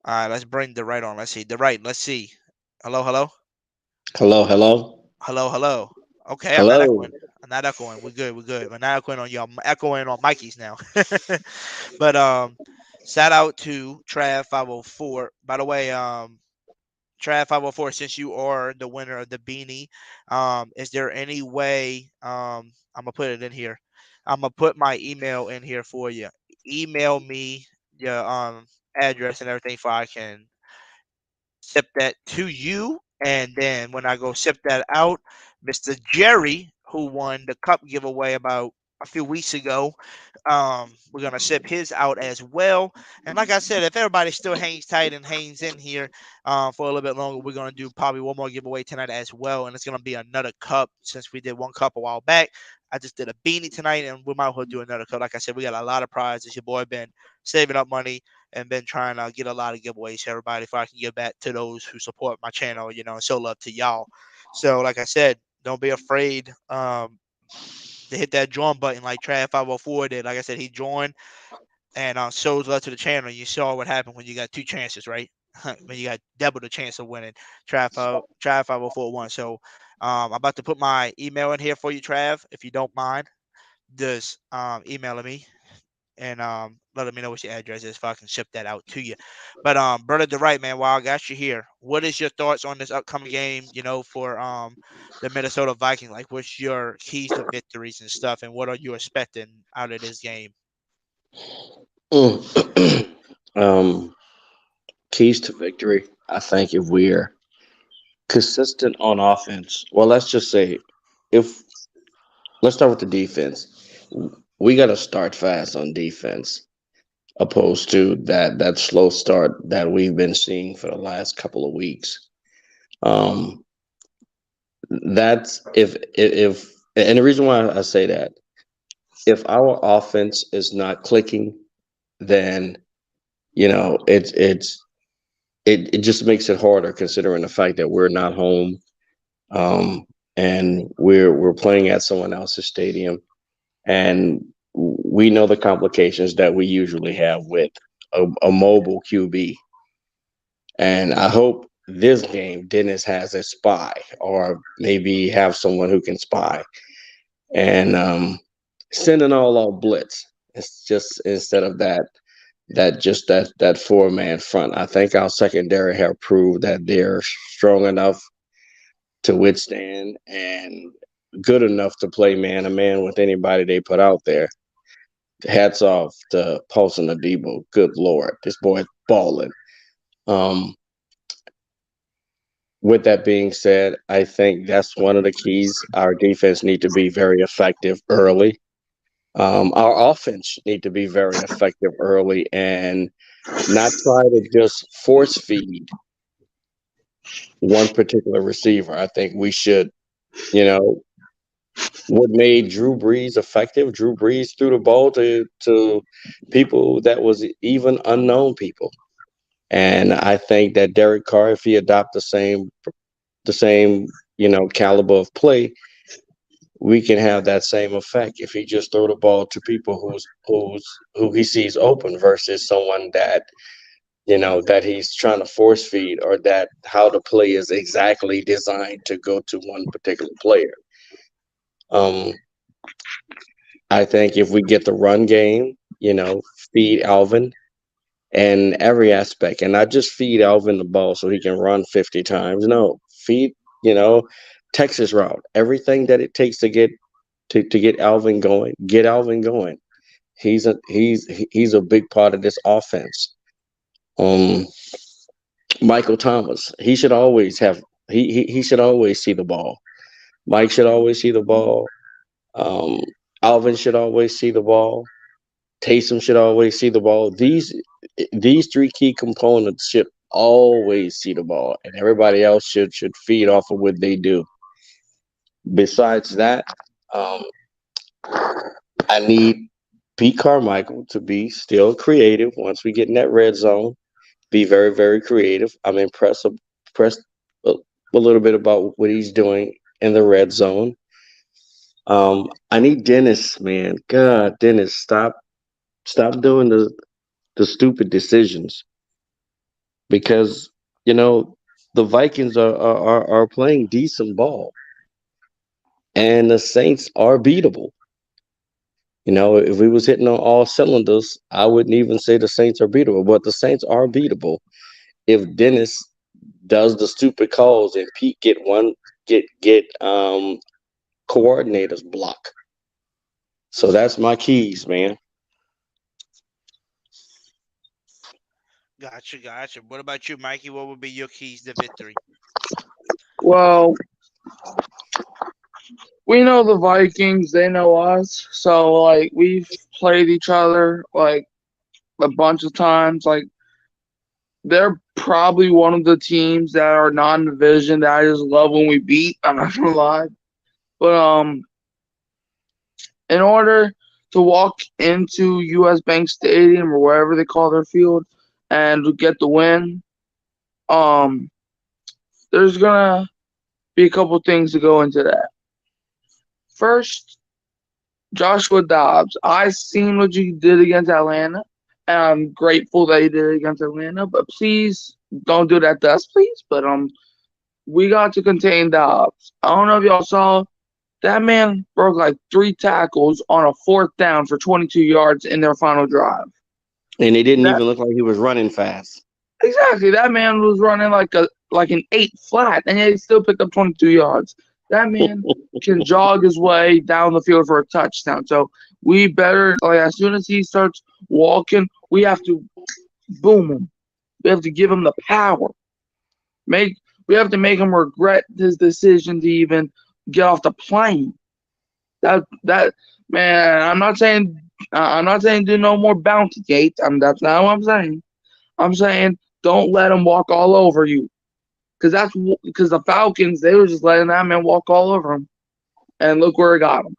All right, let's bring the right on. Let's see the right. Let's see. Hello. Okay, Hello. I'm not echoing. We're good. We're not echoing on y'all. I'm echoing on Mikey's now. But shout out to Trav504. By the way, Trav504, since you are the winner of the beanie, is there any way I'm gonna put it in here? I'm gonna put my email in here for you. Email me your address and everything so I can ship that to you. And then when I go ship that out, Mr. Jerry, who won the cup giveaway about a few weeks ago, we're gonna ship his out as well. And like I said, if everybody still hangs tight and hangs in here for a little bit longer, we're gonna do probably one more giveaway tonight as well. And it's gonna be another cup since we did one cup a while back. I just did a beanie tonight, and we might as well do another cup. Like I said, we got a lot of prizes. Your boy been saving up money and been trying to get a lot of giveaways to everybody if I can give back to those who support my channel, and show love to y'all. So, like I said, don't be afraid to hit that join button like Trav504 did. Like I said, he joined and shows love to the channel. You saw what happened when you got 2 chances, right? When you got double the chance of winning. Trav504 won. So, I'm about to put my email in here for you, Trav, if you don't mind. Just email me and let me know what your address is so I can ship that out to you. But brother DeWright, man, while I got you here, what is your thoughts on this upcoming game, for the Minnesota Vikings? Like, what's your keys to victories and stuff, and what are you expecting out of this game? Keys to victory. I think if we're consistent on offense, well, let's just say let's start with the defense. We got to start fast on defense, opposed to that slow start that we've been seeing for the last couple of weeks. That's if and the reason why I say that, if our offense is not clicking, then it just makes it harder considering the fact that we're not home, and we're playing at someone else's stadium, and we know the complications that we usually have with a mobile QB. And I hope this game Dennis has a spy, or maybe have someone who can spy, and send an all-out blitz. It's just instead of that 4-man front. I think our secondary have proved that they're strong enough to withstand and good enough to play man-to-man with anybody they put out there. Hats off to Paulson Adebo. Good Lord, this boy's balling. With that being said, I think that's one of the keys. Our defense need to be very effective early. Our offense need to be very effective early and not try to just force feed one particular receiver. I think we should, what made Drew Brees effective? Drew Brees threw the ball to people that was even unknown people. And I think that Derek Carr, if he adopt the same caliber of play, we can have that same effect if he just throw the ball to people who he sees open versus someone that that he's trying to force feed, or that how the play is exactly designed to go to one particular player. Um, I think if we get the run game, feed Alvin in every aspect, and not just feed Alvin the ball so he can run 50 times. No, feed, you know, Texas route, everything that it takes to get Alvin going. Get Alvin going. He's a big part of this offense. Um, Michael Thomas, he should always have he should always see the ball. Mike should always see the ball. Um, Alvin should always see the ball. Taysom should always see the ball. These three key components should always see the ball, and everybody else should feed off of what they do. Besides that, um, I need Pete Carmichael to be still creative once we get in that red zone. Be very, very creative. I'm impressed a little bit about what he's doing in the red zone. I need Dennis, man. God, Dennis, stop doing the stupid decisions, because the Vikings are playing decent ball, and the Saints are beatable. If we was hitting on all cylinders, I wouldn't even say the Saints are beatable, but the Saints are beatable if Dennis does the stupid calls and Pete get coordinators block. So that's my keys, man. Gotcha. What about you, Mikey? What would be your keys to victory? Well, we know the Vikings, they know us. So, like, we've played each other, like, a bunch of times. Like, they're probably one of the teams that are non-division that I just love when we beat. I'm not gonna lie. But, in order to walk into US Bank Stadium or wherever they call their field and to get the win, there's gonna be a couple things to go into that. First, Joshua Dobbs. I seen what you did against Atlanta, and I'm grateful that you did it against Atlanta. But please don't do that to us, please. But we got to contain Dobbs. I don't know if y'all saw that man broke like 3 tackles on a 4th down for 22 yards in their final drive. And it didn't even look like he was running fast. Exactly. That man was running like an 8 flat, and he still picked up 22 yards. That man can jog his way down the field for a touchdown. So we better, like, as soon as he starts walking, we have to boom him. We have to give him the power. We have to make him regret his decision to even get off the plane. That man, I'm not saying do no more bounty gates. That's not what I'm saying. I'm saying don't let him walk all over you. Because the Falcons, they were just letting that man walk all over him. And look where it got him.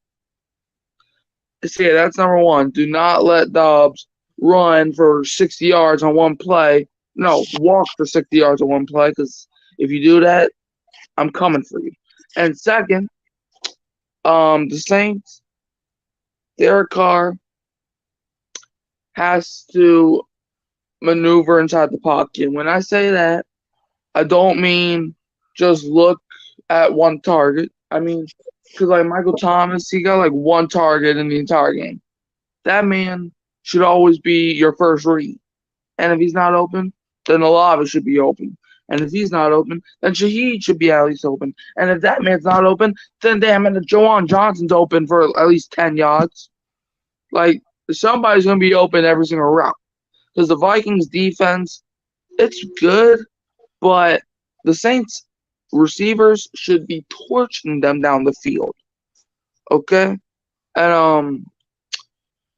So yeah, that's number one. Do not let Dobbs run for 60 yards on one play. No, walk for 60 yards on one play, because if you do that, I'm coming for you. And second, the Saints, Derek Carr has to maneuver inside the pocket. When I say that, I don't mean just look at one target. I mean, because like Michael Thomas, he got like one target in the entire game. That man should always be your first read. And if he's not open, then Olave should be open. And if he's not open, then Shaheed should be at least open. And if that man's not open, then damn it, Jawan Johnson's open for at least 10 yards. Like, somebody's going to be open every single route. Because the Vikings defense, it's good. But the Saints receivers should be torching them down the field. Okay? And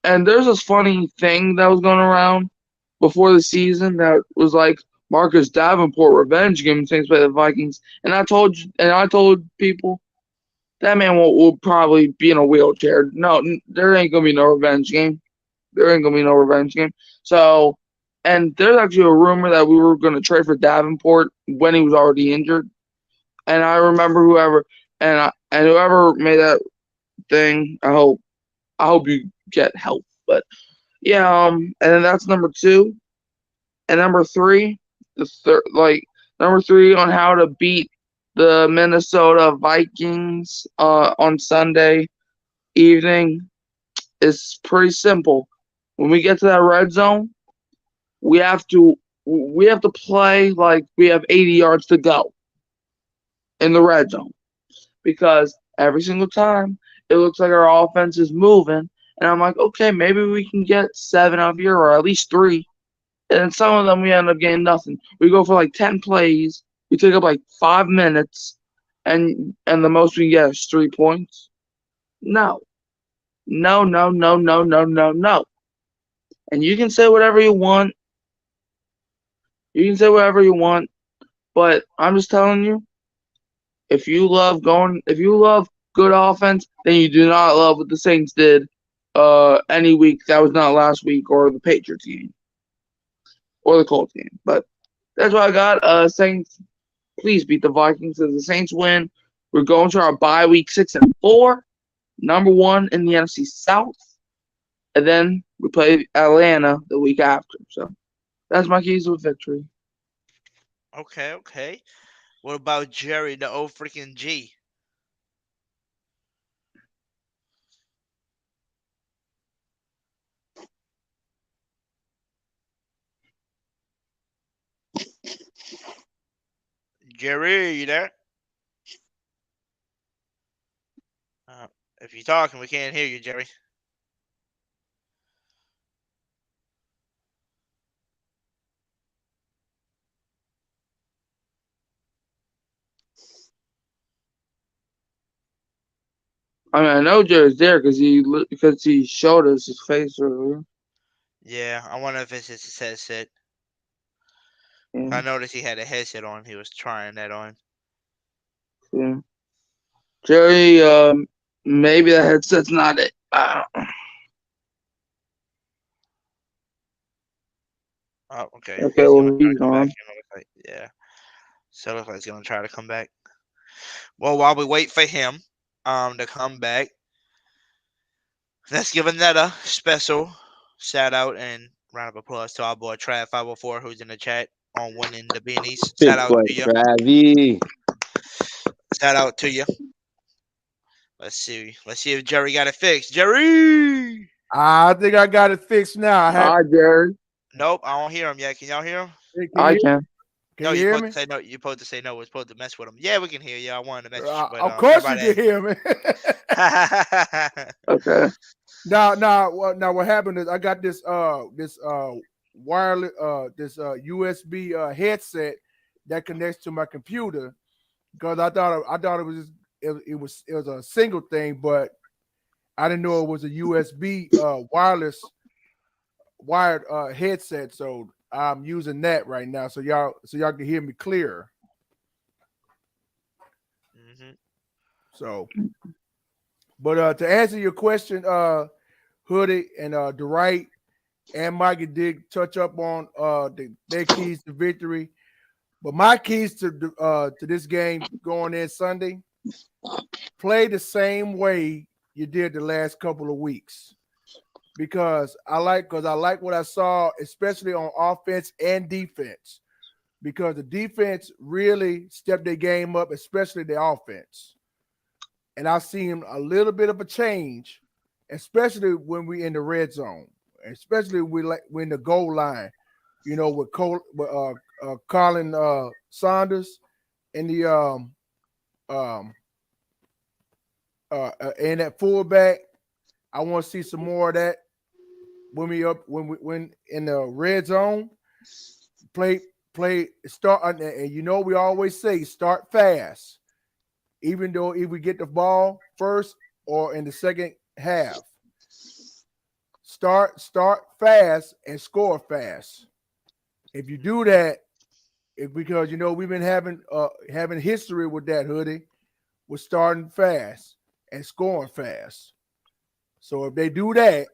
there's this funny thing that was going around before the season that was like Marcus Davenport revenge game Saints play the Vikings. And I told people that man will probably be in a wheelchair. No, there ain't gonna be no revenge game. So, and there's actually a rumor that we were going to trade for Davenport when he was already injured. and I remember whoever made that thing. I hope you get help. But yeah, and then that's number 2, and number 3, number 3 on how to beat the Minnesota Vikings on Sunday evening is pretty simple. When we get to that red zone, we have to play like we have 80 yards to go in the red zone, because every single time it looks like our offense is moving, and I'm like, okay, maybe we can get 7 out of here, or at least 3. And then some of them we end up getting nothing. We go for like 10 plays, we take up like 5 minutes, and the most we can get is 3 points. No. No, no, no, no, no, no, no. And you can say whatever you want. But I'm just telling you, if you love good offense, then you do not love what the Saints did any week that was not last week, or the Patriots game, or the Colts game. But that's what I got. Saints, please beat the Vikings. If the Saints win, we're going to our bye week 6-4, number 1 in the NFC South, and then we play Atlanta the week after. So that's my keys to a victory. Okay. What about Jerry, the old freaking G? Jerry, you there? If you're talking, we can't hear you, Jerry. I mean, I know Jerry's there because he showed us his face earlier. Yeah, I wonder if it's his headset. Yeah. I noticed he had a headset on. He was trying that on. Yeah. Jerry, maybe the headset's not it. Oh, okay. Okay, well, he's gone. Yeah. So it looks like he's gonna try to come back. Well, while we wait for him to come back, let's give Anetta special shout out and round of applause to our boy Trav 504, who's in the chat on winning the beanies. Shout out to you. Travie. Shout out to you. Let's see if Jerry got it fixed. Jerry! I think I got it fixed now. Hi, Jerry. Nope, I don't hear him yet. Can y'all hear him? I can. No, you you're hear me? supposed to say no. You're supposed to say no. We're supposed to mess with him. Yeah, we can hear you. I wanted to mess with you, but of course you can hear me. Okay. Now, what happened is I got this wireless USB headset that connects to my computer, because I thought it was a single thing, but I didn't know it was a USB wired headset. So I'm using that right now, so y'all can hear me clearer. Mm-hmm. So, but to answer your question, Hoodie and Dwight and Mikey did touch up on their keys to victory. But my keys to this game going in Sunday: play the same way you did the last couple of weeks, because I like what I saw, especially on offense and defense, because the defense really stepped their game up, especially the offense. And I've seen a little bit of a change, especially when we in the red zone, especially when in the goal line, with Colin Saunders and the and that fullback. I want to see some more of that when when in the red zone. Play start, and we always say start fast, even though if we get the ball first or in the second half. Start fast and score fast. If you do that, because we've been having history with that, Hoodie, with starting fast and scoring fast. So if they do that,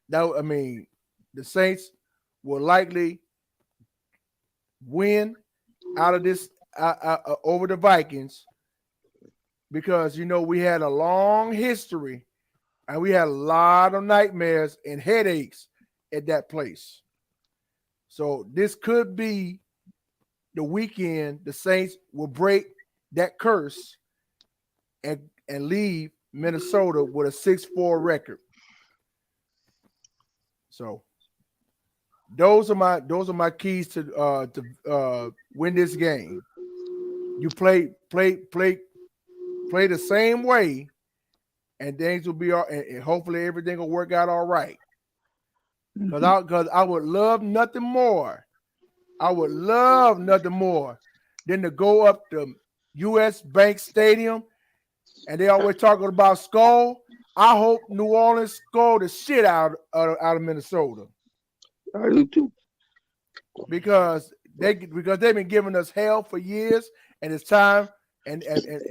the Saints will likely win out of this over the Vikings because we had a long history and we had a lot of nightmares and headaches at that place. So this could be the weekend the Saints will break that curse and leave Minnesota with a 6-4 record. So those are my keys to win this game. You play the same way, and things will be all, and hopefully everything will work out all right. Because I would love nothing more. I would love nothing more than to go up to U.S. Bank Stadium, and they always talking about skull. I hope New Orleans skull the shit out of Minnesota. I do too. Because they've been giving us hell for years, and it's time. And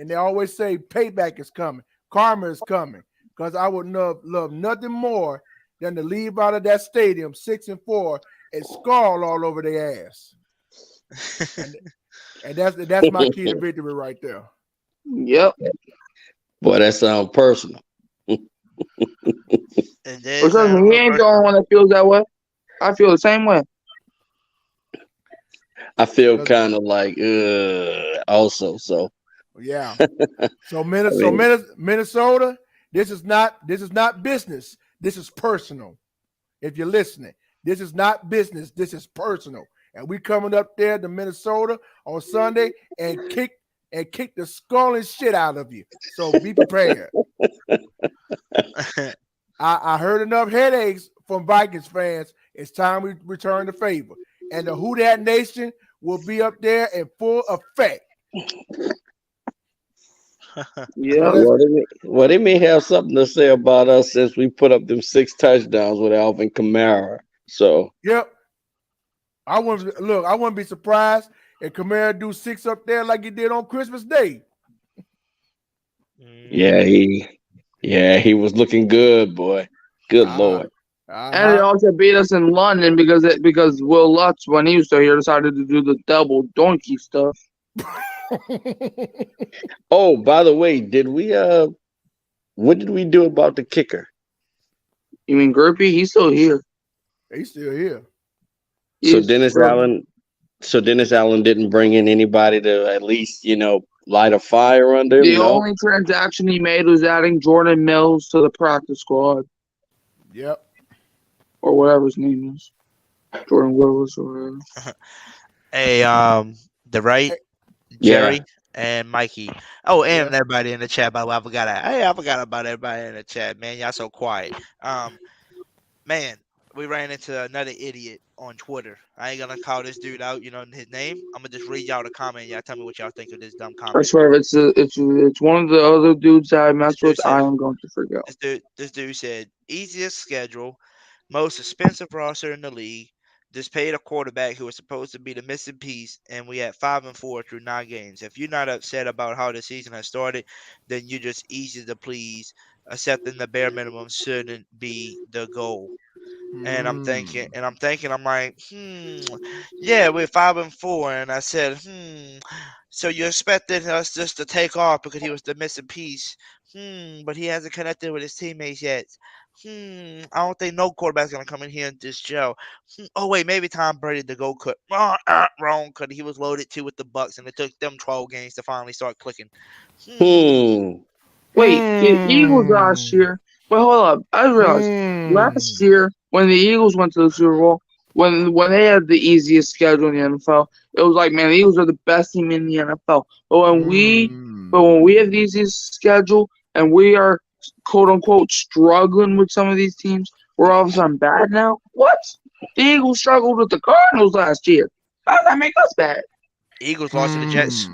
they always say payback is coming, karma is coming. Because I would love nothing more than to leave out of that stadium 6-4 and skull all over their ass. and that's my key to victory right there. Yep. Boy, that sounds personal. He ain't the only one that feels that way. I feel the same way. I feel kind of like also. So yeah. So Minnesota, this is not business. This is personal. If you're listening, this is not business. This is personal. And we coming up there to Minnesota on Sunday and kick the skull and shit out of you. So be prepared. I heard enough headaches from Vikings fans. It's time we return the favor. And the Who Dat Nation will be up there in full effect. Yeah. Well, they may have something to say about us since we put up them 6 touchdowns with Alvin Kamara. So yep. I wouldn't be surprised if Kamara do 6 up there like he did on Christmas Day. Yeah, he was looking good, boy. Good Lord. And he also beat us in London because Will Lutz, when he was still here, decided to do the double donkey stuff. Oh, by the way, what did we do about the kicker? You mean Gerpy? He's still here. He's still here. So Dennis Allen didn't bring in anybody to at least, light a fire under him. The only transaction he made was adding Jordan Mills to the practice squad. Yep. Or whatever his name is. Jordan Willis or whatever. Hey, the right, Jerry and Mikey. Oh, and everybody in the chat. By the way, I forgot about everybody in the chat, man. Y'all so quiet. Man, we ran into another idiot on Twitter. I ain't gonna call this dude out, his name. I'm gonna just read y'all the comment. Y'all tell me what y'all think of this dumb comment. I swear, if it's one of the other dudes that I mess with, I am going to forget. This dude said, easiest schedule, most expensive roster in the league, just paid a quarterback who was supposed to be the missing piece, and we had 5-4 through 9 games. If you're not upset about how the season has started, then you're just easy to please. Accepting the bare minimum shouldn't be the goal. And I'm thinking, I'm like, yeah, we're 5-4, and I said, so you expected us just to take off because he was the missing piece, but he hasn't connected with his teammates yet. I don't think no quarterback's gonna come in here and just gel. Oh wait, maybe Tom Brady the go cut. Wrong, because he was loaded too with the Bucks, and it took them 12 games to finally start clicking. Wait, the Eagles last year. Wait, hold up. I realized last year when the Eagles went to the Super Bowl, when they had the easiest schedule in the NFL, it was like, man, the Eagles are the best team in the NFL. But when we have the easiest schedule and we are quote unquote struggling with some of these teams, we're all of a sudden bad now. What? The Eagles struggled with the Cardinals last year. How does that make us bad? Eagles lost to the Jets.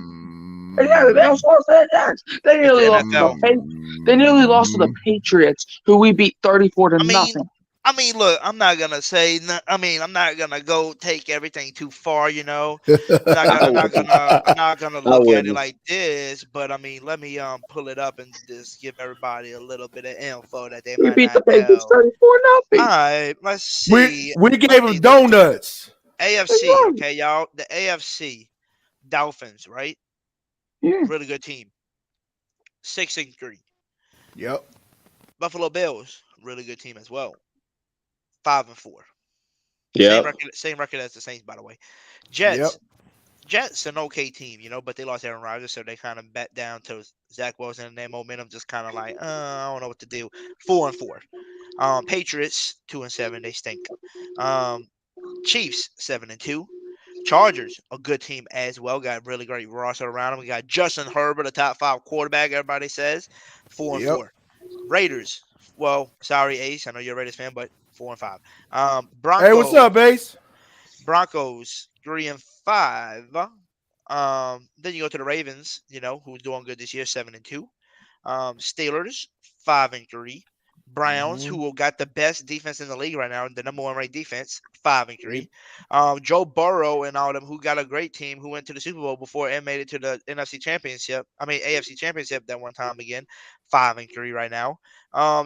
Yeah, they also lost to the Jets. They nearly lost to the Patriots, who we beat 34-0. I mean, look, I'm not gonna go take everything too far, I'm not gonna look at it like this, but I mean, let me pull it up and just give everybody a little bit of info that they might beat not the Patriots 34-0. All right, let's see. We gave them donuts. AFC, okay, y'all. The AFC. Dolphins, right? Yeah. Really good team. 6-3. Yep. Buffalo Bills, really good team as well. 5-4. Same Yep. record, as the Saints, by the way. Yep. Jets, an okay team, but they lost Aaron Rodgers, so they kind of bet down to Zach Wilson, and their momentum just kind of like, I don't know what to do. 4-4. Patriots 2-7, they stink. Chiefs 7-2. Chargers, a good team as well. Got really great roster around them. We got Justin Herbert, a top 5 quarterback. Everybody says 4-4. Raiders, well, sorry Ace, I know you're a Raiders fan, but 4-5. Hey, what's up, Ace? Broncos 3-5. Then you go to the Ravens, who's doing good this year, 7-2. Steelers 5-3. Browns, who got the best defense in the league right now, the number 1 ranked defense, 5-3. Joe Burrow and all them, who got a great team, who went to the Super Bowl before and made it to the AFC Championship that one time again, 5-3 right now.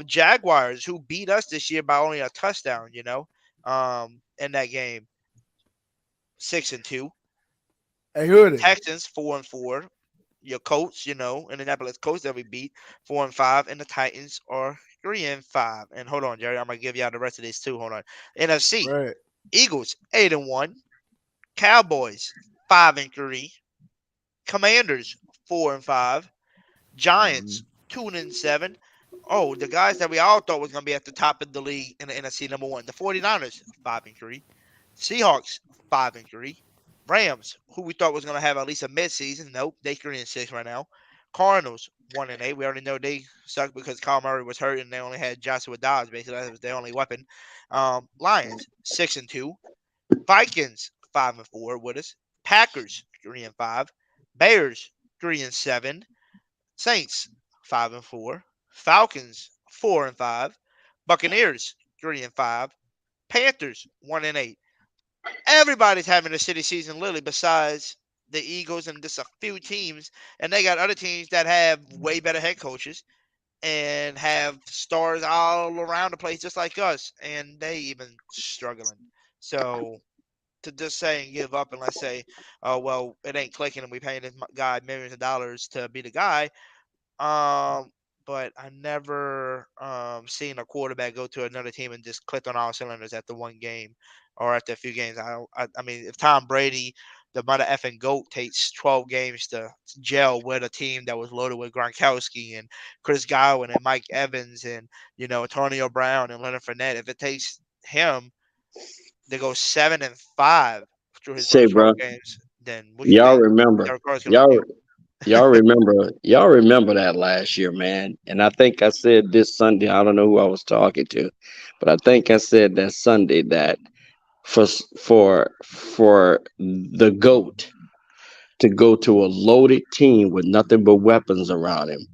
Jaguars, who beat us this year by only a touchdown, in that game, 6-2. Hey, Hoodie. Texans 4-4. Your Colts, Indianapolis Colts that we beat 4-5, and the Titans are 3-5. And hold on, Jerry, I'm gonna give y'all the rest of this too. Hold on. NFC, Right. Eagles 8-1, Cowboys 5-3, Commanders 4-5, Giants 2-7. Oh, the guys that we all thought was gonna be at the top of the league in the NFC, number 1, the 49ers 5-3, Seahawks 5-3. Rams, who we thought was going to have at least a midseason. Nope, they 3-6 right now. Cardinals 1-8. We already know they suck because Kamara was hurt and they only had Joshua Dobbs. Basically, that was their only weapon. Lions 6-2. Vikings 5-4 with us. Packers 3-5. Bears 3-7. Saints 5-4. Falcons 4-5. Buccaneers 3-5. Panthers 1-8. Everybody's having a shitty season, literally, besides the Eagles and just a few teams. And they got other teams that have way better head coaches and have stars all around the place, just like us. And they even struggling. So to just say and give up and let's say, oh, well, it ain't clicking and we paying this guy millions of dollars to be the guy. But I never seen a quarterback go to another team and just click on all cylinders after one game or after a few games. I mean, if Tom Brady, the mother effing GOAT, takes 12 games to gel with a team that was loaded with Gronkowski and Chris Godwin and Mike Evans and, Antonio Brown and Leonard Fournette, if it takes him to go 7-5 through his Say, first 12 bro, games, then what do you y'all think remember, Derek Carr's going to y'all, do? y'all remember that last year, man. And I think I said this Sunday, I don't know who I was talking to, but I think I said that Sunday that for the GOAT to go to a loaded team with nothing but weapons around him,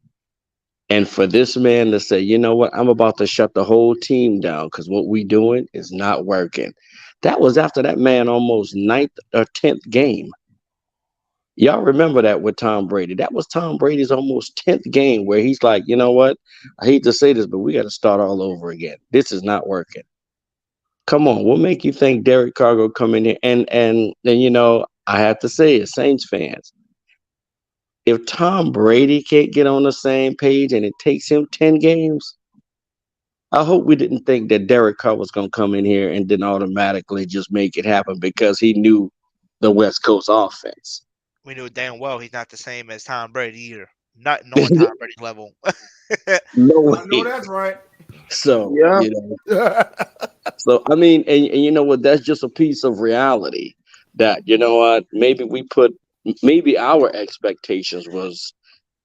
and for this man to say, you know what, I'm about to shut the whole team down because what we doing is not working. That was after that man almost 9th or 10th game. Y'all remember that with Tom Brady. That was Tom Brady's almost 10th game where he's like, you know what? I hate to say this, but we got to start all over again. This is not working. Come on, what make you think Derek Carr will come in here? And I have to say it, Saints fans, if Tom Brady can't get on the same page and it takes him 10 games, I hope we didn't think that Derek Carr was going to come in here and then automatically just make it happen because he knew the West Coast offense. We knew damn well he's not the same as Tom Brady either. Not knowing Tom Brady's level. No I know way. that's right. So, Yeah. So I mean, and you know what? That's just a piece of reality that, you know what, maybe our expectations was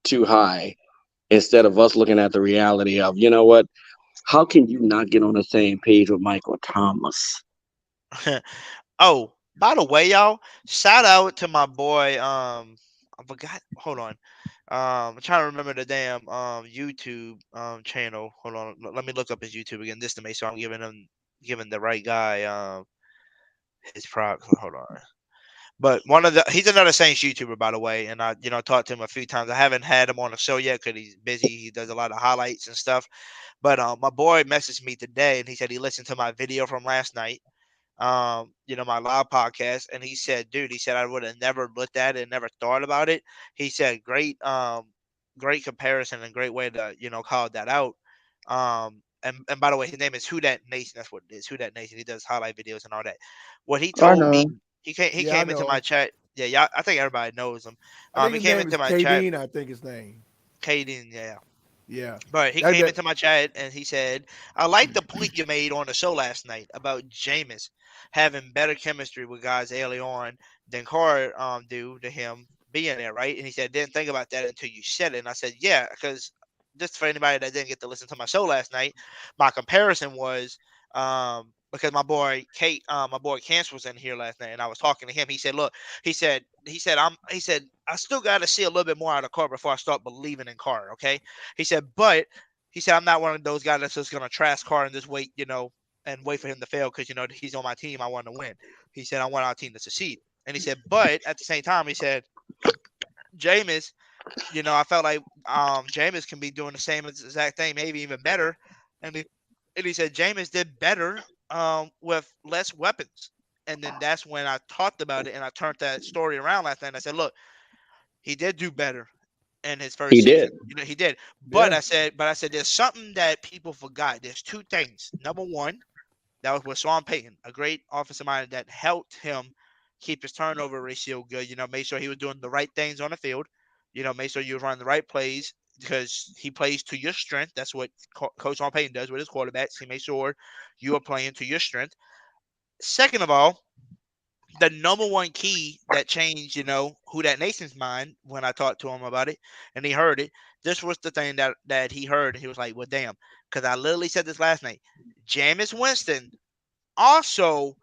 too high instead of us looking at the reality of, you know what, how can you not get on the same page with Michael Thomas? Oh, by the way, y'all, shout out to my boy. I forgot. Hold on. I'm trying to remember the damn YouTube channel. Hold on. Let me look up his YouTube again just to make sure I'm giving the right guy his props. Hold on. But he's another Saints YouTuber, by the way, and I talked to him a few times. I haven't had him on the show yet because he's busy. He does a lot of highlights and stuff. But my boy messaged me today and he said he listened to my video from last night. my live podcast, and he said, dude, he said I would have never looked at it, never thought about it. He said, great comparison and great way to, call that out. And by the way, his name is Who That Nation. That's what it is. Who That Nation. He does highlight videos and all that. What he I told me, know. he Yeah, I came into my know. chat. Yeah, yeah. I think everybody knows him. I think He his came name is into my chat. Kadeen. I think his name. Caden, yeah. Yeah. But he That, came that, into my chat and he said, I like the point you made on the show last night about Jameis having better chemistry with guys early on than Carr do to him being there, right? And he said, didn't think about that until you said it. And I said, yeah, because just for anybody that didn't get to listen to my show last night, my comparison was because my boy Cance was in here last night and I was talking to him. He said, look, he said, I still got to see a little bit more out of Carr before I start believing in Carr. Okay. He said, but he said, I'm not one of those guys that's just going to trash Carr and just wait, and wait for him to fail because, he's on my team. I want to win. He said, I want our team to succeed. And he said, but at the same time, he said, Jameis, I felt like Jameis can be doing the same exact thing, maybe even better. And he said, Jameis did better with less weapons. And then that's when I talked about it and I turned that story around last night. And I said, look, he did do better in his first He season. did. He did. But Yeah. I said, there's something that people forgot. There's two things. Number one, that was with Sean Payton, a great offensive mind that helped him keep his turnover ratio good. Made sure he was doing the right things on the field. Made sure you were running the right plays because he plays to your strength. That's what Coach Sean Payton does with his quarterbacks. He makes sure you are playing to your strength. Second of all, the number one key that changed, Who That Nation's mind when I talked to him about it and he heard it. This was the thing that he heard. He was like, well, damn, because I literally said this last night. Jameis Winston also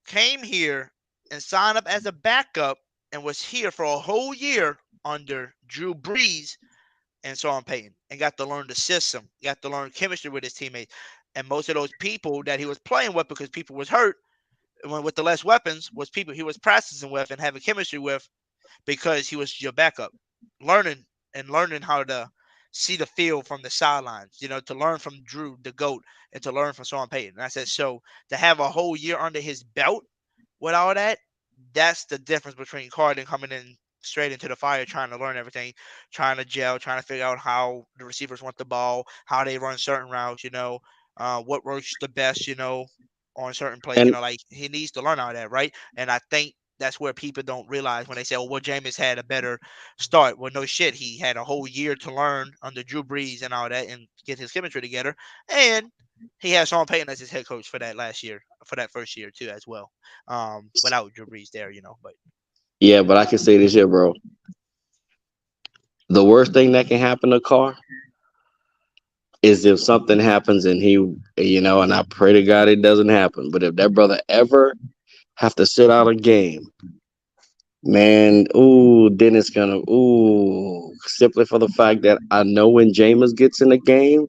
came here and signed up as a backup and was here for a whole year under Drew Brees and Sean Payton and got to learn the system, got to learn chemistry with his teammates. And most of those people that he was playing with because people was hurt with the less weapons was people he was practicing with and having chemistry with because he was your backup, learning how to see the field from the sidelines, to learn from Drew, the GOAT, and to learn from Sean Payton. And I said, so to have a whole year under his belt with all that, that's the difference between Carden coming in straight into the fire, trying to learn everything, trying to gel, trying to figure out how the receivers want the ball, how they run certain routes, what works the best, on certain plays, And like he needs to learn all that, right? And I think that's where people don't realize when they say, oh, well, Jameis had a better start. Well, no shit. He had a whole year to learn under Drew Brees and all that and get his chemistry together. And he had Sean Payton as his head coach for that first year too, as well. Without Drew Brees there, but yeah, but I can say this here, bro. The worst thing that can happen to Carr is if something happens and he, and I pray to God it doesn't happen. But if that brother ever have to sit out a game, man, then it's gonna, simply for the fact that I know when Jameis gets in the game,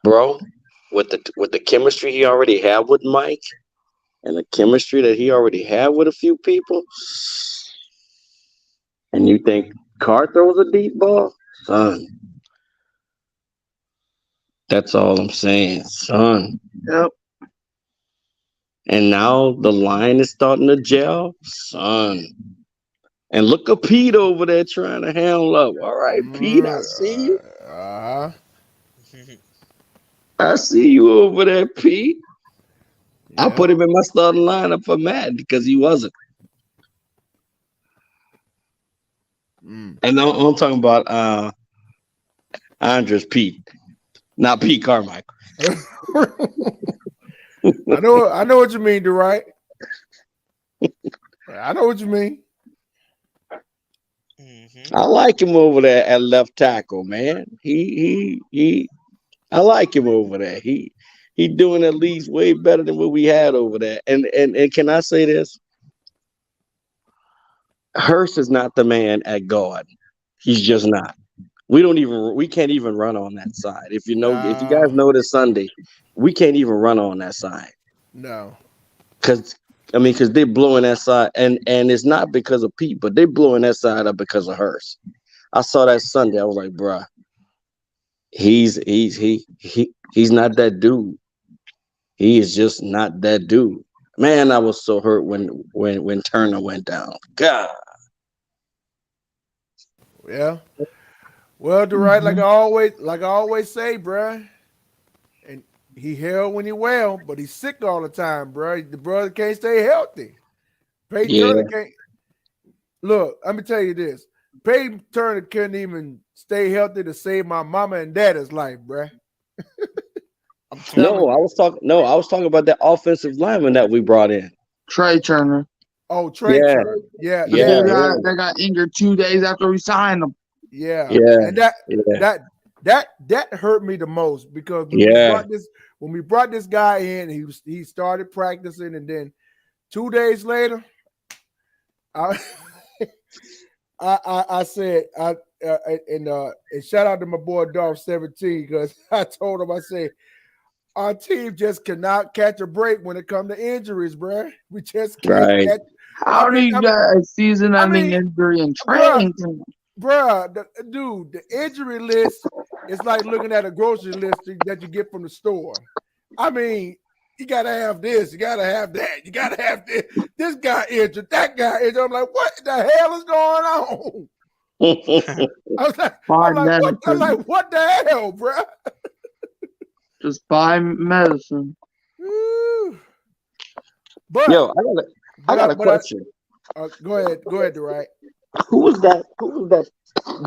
bro, with the chemistry he already had with Mike and the chemistry that he already had with a few people, and you think Carr throws a deep ball, son. That's all I'm saying, son. Yep. And now the line is starting to gel, son. And look at Pete over there trying to handle up. All right, Pete, I see you. I see you over there, Pete. Yeah. I put him in my starting lineup for Matt because he wasn't. And I'm talking about Andres Pete, not Pete Carmichael. I know what you mean, right? I know what you mean. I like him over there at left tackle, man. I like him over there. He doing at least way better than what we had over there. And can I say this? Hurst is not the man at guard. He's just not. We can't even run on that side. If you guys know this Sunday, we can't even run on that side. No. Because they're blowing that side, and it's not because of Pete, but they're blowing that side up because of Hurst. I saw that Sunday. I was like, bruh, he's not that dude. He is just not that dude. Man, I was so hurt when Turner went down. God. Yeah. Well, Dwight, like I always say, bruh, and he held when he well, but he's sick all the time, bruh. The brother can't stay healthy. Peyton Turner can't. Look, let me tell you this. Peyton Turner couldn't even stay healthy to save my mama and daddy's life, bruh. No, I was talking about that offensive lineman that we brought in. Trey Turner. Oh, Trey Turner. Yeah. They got injured 2 days after we signed him. Yeah. And that hurt me the most because when we brought this guy in, he started practicing, and then 2 days later, I said, and shout out to my boy Dobbs 17 because I told him, I said, our team just cannot catch a break when it comes to injuries, bro. We just can't catch. How do you get a season-ending injury in training? Bruh, dude, the injury list is like looking at a grocery list that you get from the store. I mean, you got to have this. You got to have that. You got to have this. This guy injured. That guy injured. I'm like, what the hell is going on? I'm like, what the hell, bro? Just buy medicine. But yo, I got a question. Go ahead, Dwight. Who was that?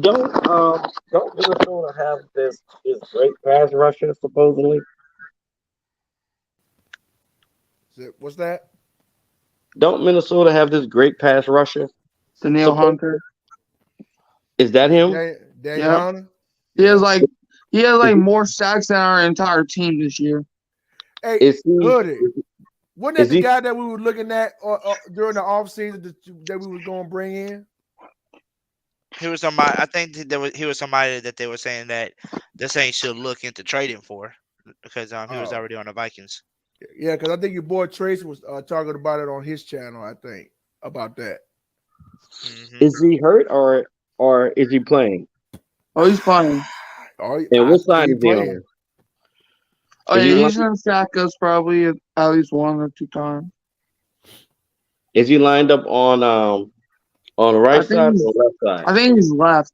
Don't Minnesota have this great pass rusher supposedly? What's that? Don't Minnesota have this great pass rusher? Daniel Hunter. Is that him? Daniel Hunter? He has more sacks than our entire team this year. Hey, Hoodie. Wasn't that the guy that we were looking at during the offseason that we was going to bring in? He was somebody. I think he was somebody that they were saying that the Saints should look into trading for because he was already on the Vikings. Yeah, because I think your boy Trace was talking about it on his channel. I think about that. Mm-hmm. Is he hurt or is he playing? Oh, he's playing. And what side is he on? Oh, yeah, he's going to sack us probably at least 1 or 2 times. Is he lined up on the right side or left side? I think he's left.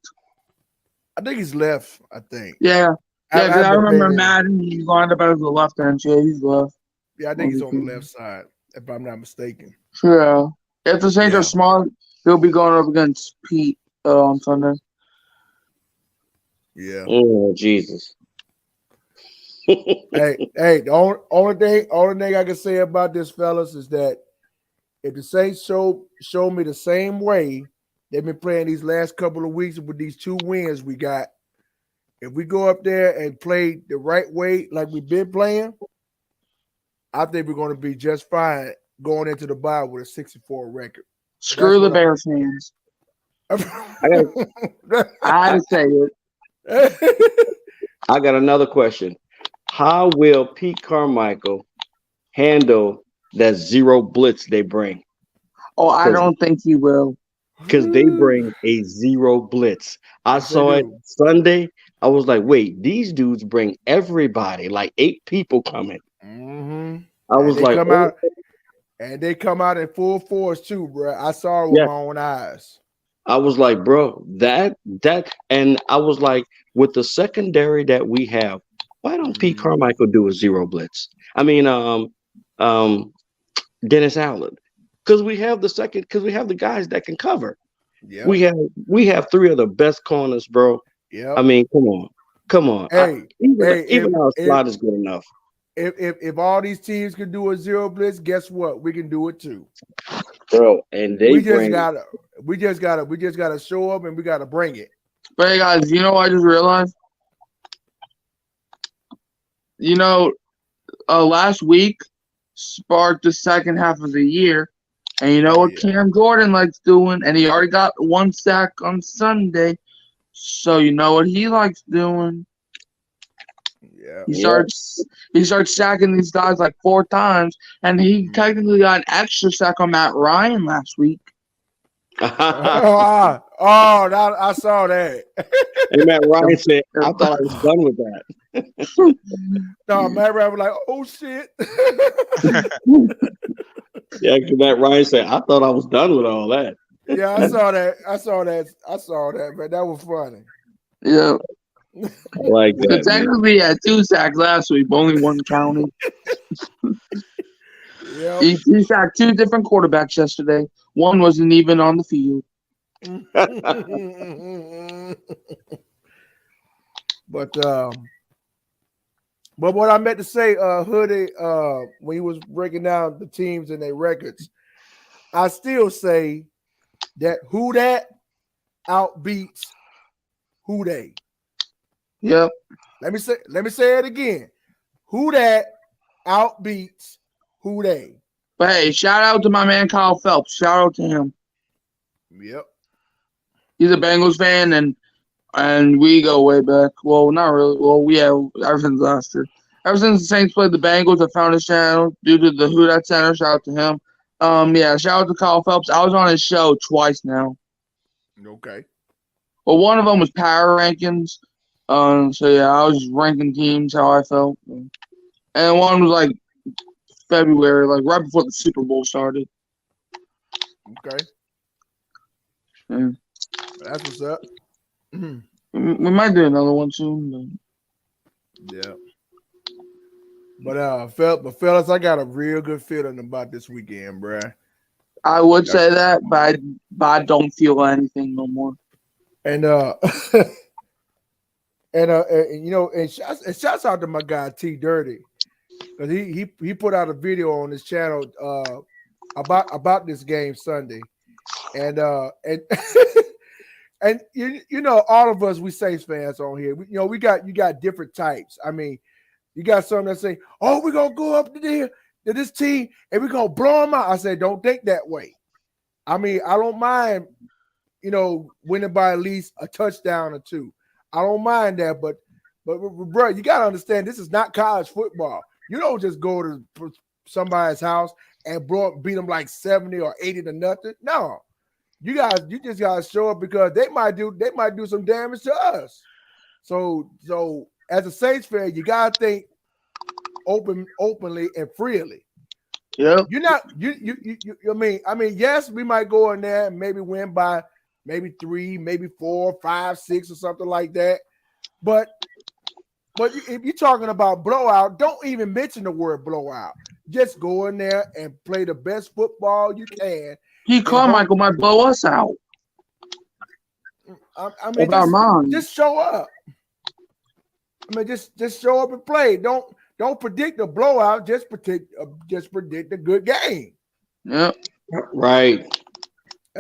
I think he's left. I think. Yeah. Yeah, I remember Madden. He's lined up as the left hand. Yeah, he's left. Yeah, I think he's on the left side, if I'm not mistaken. Yeah. If the Saints are smart, he'll be going up against Pete on Sunday. Yeah. Oh, Jesus. hey, the only thing I can say about this, fellas, is that if the Saints show me the same way they've been playing these last couple of weeks with these 2 wins we got, if we go up there and play the right way like we've been playing, I think we're going to be just fine going into the bye with a 64 record. Screw the Bears fans. I had to say it. I got another question. How will Pete Carmichael handle that 0 blitz they bring? Oh, I don't think he will. Because they bring a 0 blitz. I saw it Sunday. I was like, wait, these dudes bring everybody, like 8 people coming. Mm-hmm. I was like, and they come out in full force too, bro. I saw it with my own eyes. I was like, bro, that, and I was like, with the secondary that we have, why don't Pete Carmichael do a 0 blitz? I mean, Dennis Allen, because we have the guys that can cover. Yeah, we have 3 of the best corners, bro. Yeah, I mean, come on. Hey, even our slot is good enough. If all these teams can do a 0 blitz, guess what? We can do it too, bro. And we just gotta show up and we gotta bring it. But hey, guys, you know what I just realized? You know, last week sparked the second half of the year, and you know what Cam Jordan likes doing, and he already got 1 sack on Sunday. So you know what he likes doing? Yeah. He starts sacking these guys like 4 times, and he technically got an extra sack on Matt Ryan last week. I saw that. And Matt Ryan said, I thought I was done with that. No, Matt Ryan was like, oh shit. Yeah, because that Ryan said, I thought I was done with all that. Yeah, I saw that, man. That was funny. Yeah. I like So that, man. technically, he had 2 sacks last week, but only 1 counted. Yeah. He sacked 2 different quarterbacks yesterday. One wasn't even on the field. But what I meant to say, Hoodie, when he was breaking down the teams and their records, I still say that who that outbeats who they. Yep. Let me say it again. Who that outbeats who they. But hey, shout out to my man Kyle Phelps. Shout out to him. Yep. He's a Bengals fan, and we go way back. Well, not really. Well, ever since last year. Ever since the Saints played the Bengals, I found his channel due to the Who Dat Center. Shout out to him. Yeah, shout out to Kyle Phelps. I was on his show twice now. Okay. Well, one of them was power rankings. So yeah, I was just ranking teams how I felt, and one was like February, like right before the Super Bowl started. Okay. Yeah. That's what's up. We might do another one soon. Yeah. But fellas, I got a real good feeling about this weekend, bruh. I would say that, but I don't feel anything no more. And and shouts out to my guy T Dirty, because he put out a video on his channel about this game Sunday, and and you know, all of us, we Saints fans on here, you got different types. I mean, you got some that say, "Oh, we're gonna go up to this team and we're gonna blow them out." I said, don't think that way. I mean, I don't mind, winning by at least a touchdown or 2. I don't mind that, but bro, you gotta understand, this is not college football. You don't just go to somebody's house and beat them like 70 or 80 to nothing. No, you just gotta show up, because they might do some damage to us. So as a Saints fan, you gotta think openly and freely. Yeah. You're not I mean, yes, we might go in there and maybe win by maybe 3, maybe 4, 5, 6 or something like that. But if you're talking about blowout, don't even mention the word blowout. Just go in there and play the best football you can. Carmichael might blow us out. I mean, just show up. I mean, just show up and play. Don't predict a blowout. Just predict a good game. Yep. Right.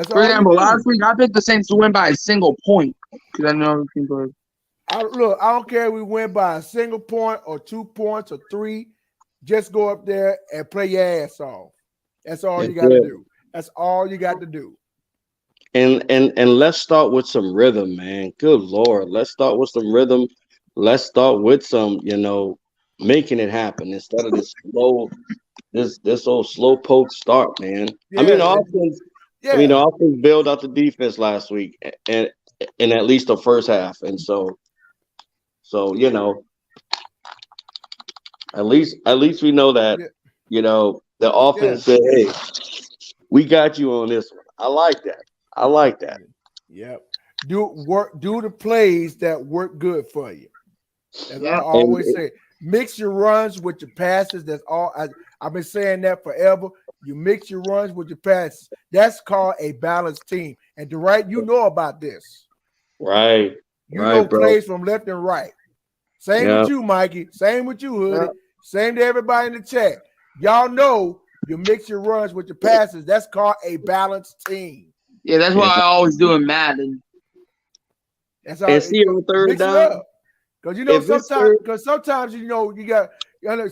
For example, last week I picked the Saints to win by a single point because I know people. I don't care if we win by a single point or 2 points or 3. Just go up there and play your ass off. That's all you got to do. That's all you got to do. And let's start with some rhythm, man. Good Lord. Let's start with some rhythm. Let's start with some, making it happen instead of this old slow poke start, man. Yeah, I mean, the offense bailed out the defense last week, and in at least the first half, and so at least we know that the offense said, "Hey, we got you on this one." I like that. Yep. Do the plays that work good for you. As I always say, mix your runs with your passes. That's all. I've been saying that forever. You mix your runs with your passes. That's called a balanced team. And Dwight, you know about this. Right. You know plays from left and right. Same with you, Mikey. Same with you, Hoodie. Same to everybody in the chat. Y'all know you mix your runs with your passes. That's called a balanced team. Yeah, that's what I always do in Madden. That's all. See on third down. Because sometimes you got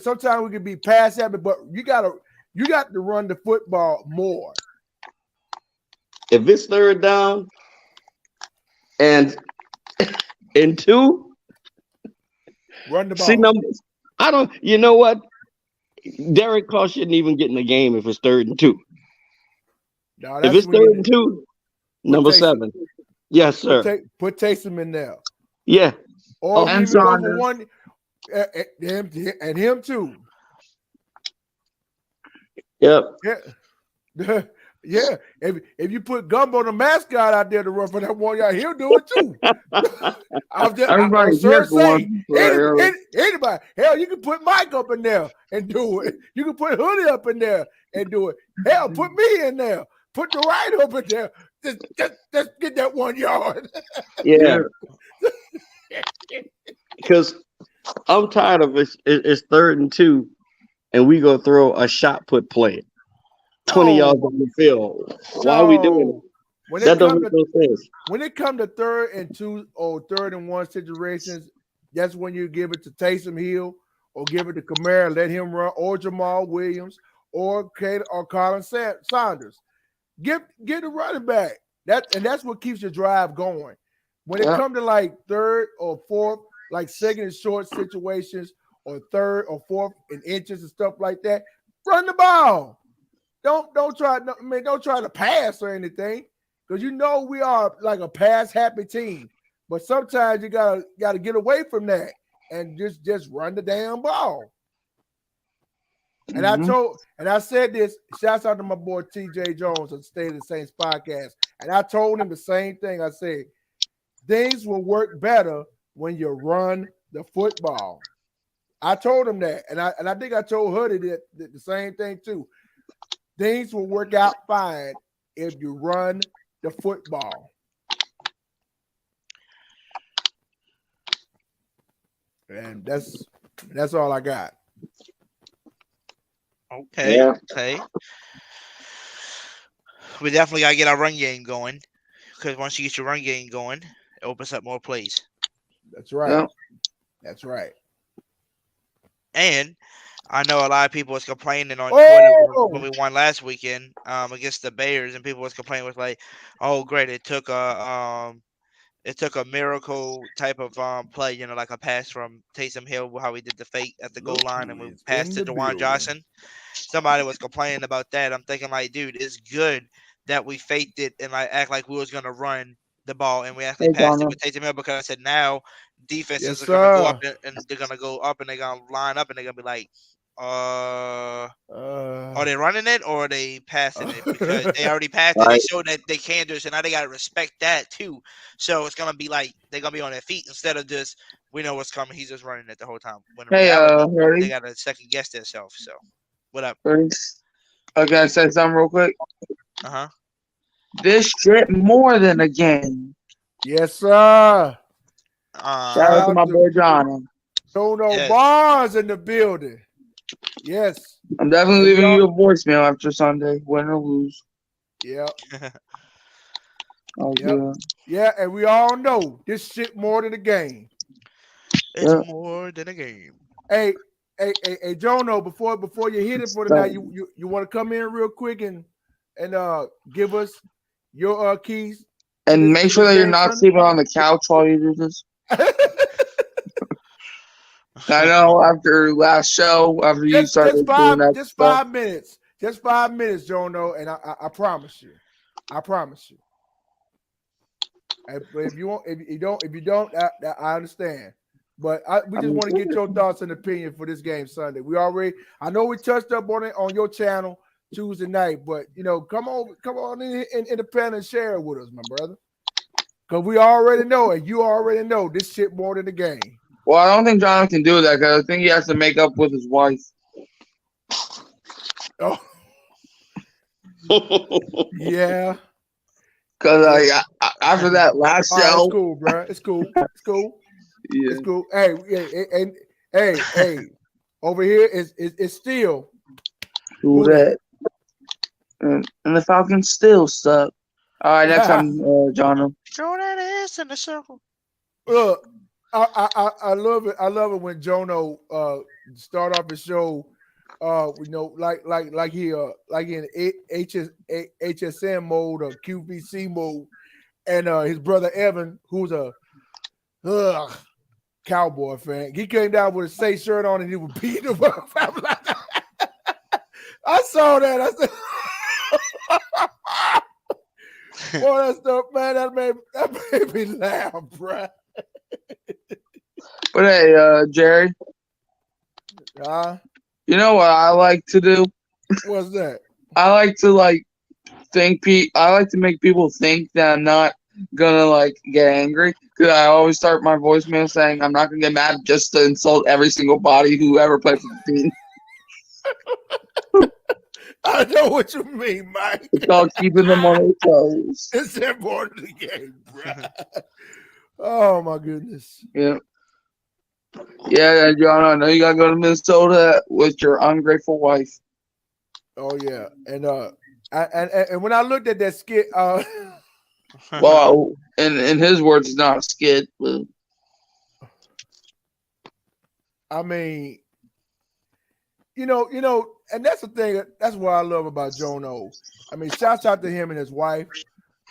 sometimes we can be pass happy, but you got to run the football more. If it's third down and 2, run the ball. See numbers. I don't. You know what? Derek Carr shouldn't even get in the game if it's 3rd and 2. No, if it's 3rd and 2, number 7. Yes, sir. Put Taysom in there. Yeah. Or number 1, and him too. Yep. Yeah. Yeah, if you put Gumbo the mascot out there to run for that 1 yard, he'll do it too. Everybody's here for one. Anybody, hell, you can put Mike up in there and do it. You can put Hoodie up in there and do it. Hell, put me in there. Put the right up in there. Just get that 1 yard. Yeah. Because I'm tired of it's 3rd and 2, and we go throw a shot put play. 20 yards on the field. Why are we doing it? That doesn't make no sense. When it comes to 3rd and 2 or 3rd and 1 situations, that's when you give it to Taysom Hill or give it to Kamara, let him run, or Jamal Williams or Colin Saunders. Get the running back. That's what keeps your drive going. When it comes to like 3rd or 4th, like 2nd and short situations, or 3rd or 4th in inches and stuff like that, run the ball. Don't try to pass or anything, because you know we are like a pass happy team. But sometimes you gotta get away from that and just run the damn ball. And I said this. Shouts out to my boy TJ Jones of State of the Saints podcast. And I told him the same thing. I said things will work better when you run the football. I told him that, and I think I told Hoodie the same thing too. Things will work out fine if you run the football. And that's all I got. Okay. Yeah. Okay. We definitely gotta get our run game going, because once you get your run game going, it opens up more plays. That's right. Yep. That's right. And I know a lot of people was complaining on Twitter when we won last weekend against the Bears, and people was complaining was like, "Oh, great! It took a miracle type of play, like a pass from Taysom Hill, how we did the fake at the goal line, and we passed to Dewan Johnson." Somebody was complaining about that. I'm thinking like, dude, it's good that we faked it and like act like we was gonna run the ball, and we actually passed it with Taysom Hill, because I said now defenses are gonna go up and they're gonna go up and they're gonna line up and they're gonna be like, are they running it or are they passing it? Because they already passed it. They showed that they can do it, so now they gotta respect that too. So it's gonna be like they're gonna be on their feet instead of just, we know what's coming, he's just running it the whole time. When in reality, they gotta second guess themselves. So what up? Okay, I said something real quick. Uh-huh. This shit more than a game. Yes, sir. Shout out to my boy John. Yes. Bars in the building. Yes. I'm definitely leaving you a voicemail after Sunday, win or lose. Yep. Yeah, and we all know this shit more than a game. It's more than a game. Hey, Jono, before you hit it for tonight, you want to come in real quick and give us your keys? And make sure that you're not sleeping on the couch while you do this. I know after last show, after you started doing that just 5 minutes. Just 5 minutes, Jono, and I promise you. I promise you. But if you don't, I understand. But we just want to get your thoughts and opinion for this game Sunday. I know we touched up on it on your channel Tuesday night, but come on in the pen and share it with us, my brother. Because we already know, and you already know this shit more than the game. Well, I don't think John can do that, because I think he has to make up with his wife. Oh. Yeah. Because after that last show. It's cool, bro. It's cool. It's cool. Yeah. It's cool. Hey, over here it's still cool that. And the Falcons still suck. All right, next time, John. Throw that ass in the circle. Look, I love it. I love it when Jono start off his show, like he in HSM mode or QVC mode, and his brother Evan, who's a Cowboy fan, he came down with a Say shirt on and he was beating him up. I saw that. I said, boy, that stuff, man, that made me laugh, bro. But hey, Jerry, you know what I like to do? What's that? I like to I like to make people think that I'm not gonna like get angry, because I always start my voicemail saying I'm not gonna get mad just to insult every single body who ever plays for the team. I know what you mean, Mike. It's called keeping them on their toes. It's important to the game, bro. Oh my goodness. Yeah. Yeah, John, I know you gotta go to Minnesota with your ungrateful wife. Oh yeah, and and when I looked at that skit, well, in his words, it's not a skit. But I mean, you know, and that's the thing. That's what I love about Jono. I mean, shouts out to him and his wife,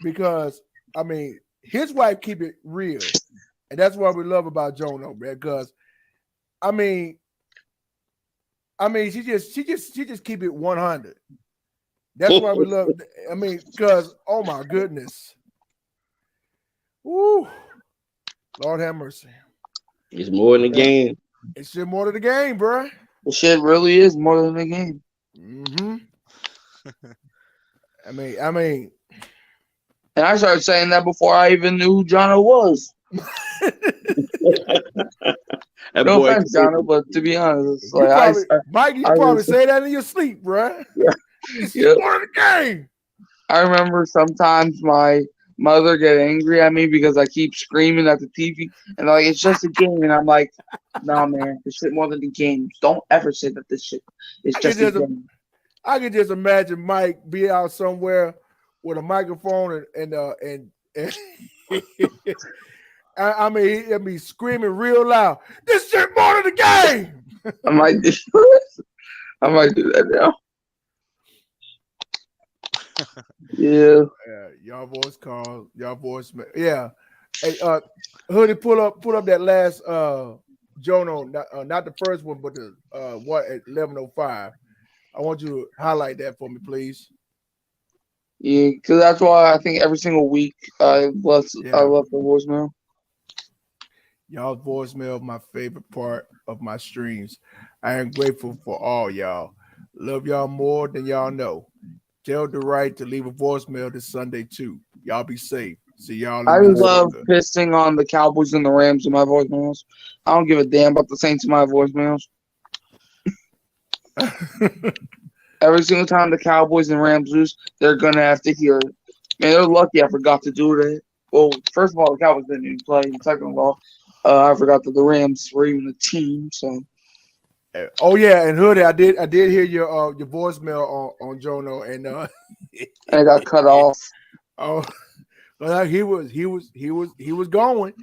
because I mean, his wife keep it real, and that's what we love about Jono, man. Because I mean, she just keep it 100. That's why we love. I mean, because oh my goodness, woo, Lord have mercy. It's more than a game. It's shit more to the game, bro. The shit really is more than a game. Mm-hmm. I mean, and I started saying that before I even knew who Jono was. No offense, Jono, but to be honest, it's like Mike, you probably say that in your sleep, bro. Yeah. It's part of the game. I remember sometimes my mother get angry at me because I keep screaming at the TV, and like, it's just a game, and I'm like, nah, man, this shit more than the game. Don't ever say that this shit is just a game. I can just imagine Mike be out somewhere with a microphone and I mean, he'll be screaming real loud. This shit more than the game. I might do that now. Yeah. Y'all voice call. Y'all voice. Yeah. Hey, Hoodie, pull up that last Jono, not the first one, but the what at 11:05. I want you to highlight that for me, please. Yeah, because that's why I think every single week I left the voicemail. Y'all's voicemail, my favorite part of my streams. I am grateful for all y'all. Love y'all more than y'all know. Tell the right to leave a voicemail this Sunday too. Y'all be safe. See y'all. I love pissing on the Cowboys and the Rams in my voicemails. I don't give a damn about the Saints in my voicemails. Every single time the Cowboys and Rams lose, they're gonna have to hear it. Man, they're lucky I forgot to do that. Well, first of all, the Cowboys didn't even play. And second of all, I forgot that the Rams were even a team. So. Oh yeah, and Hoodie, I did hear your voicemail on Jono, and I got cut off. Oh, well, he was going.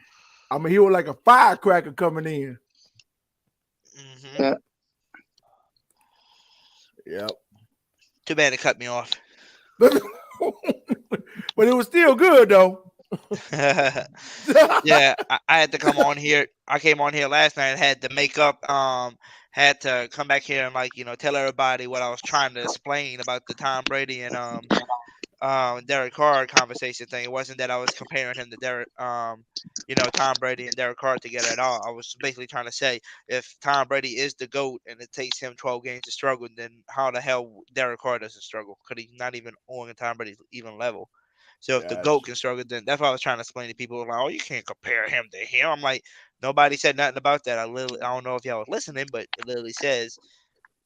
I mean, he was like a firecracker coming in. Mm-hmm. Yeah. Yep. Too bad it cut me off. But it was still good though. Yeah, I had to come on here. I came on here last night and had to make up. Had to come back here and tell everybody what I was trying to explain about the Tom Brady and Derek Carr conversation thing. It wasn't that I was comparing him to Tom Brady and Derek Carr together at all. I was basically trying to say, if Tom Brady is the GOAT and it takes him 12 games to struggle, then how the hell Derek Carr doesn't struggle? Because he's not even on Tom Brady's even level. So if the GOAT can struggle, then that's what I was trying to explain to people. Like, oh, you can't compare him to him. I'm like, nobody said nothing about that. I don't know if y'all was listening, but it literally says,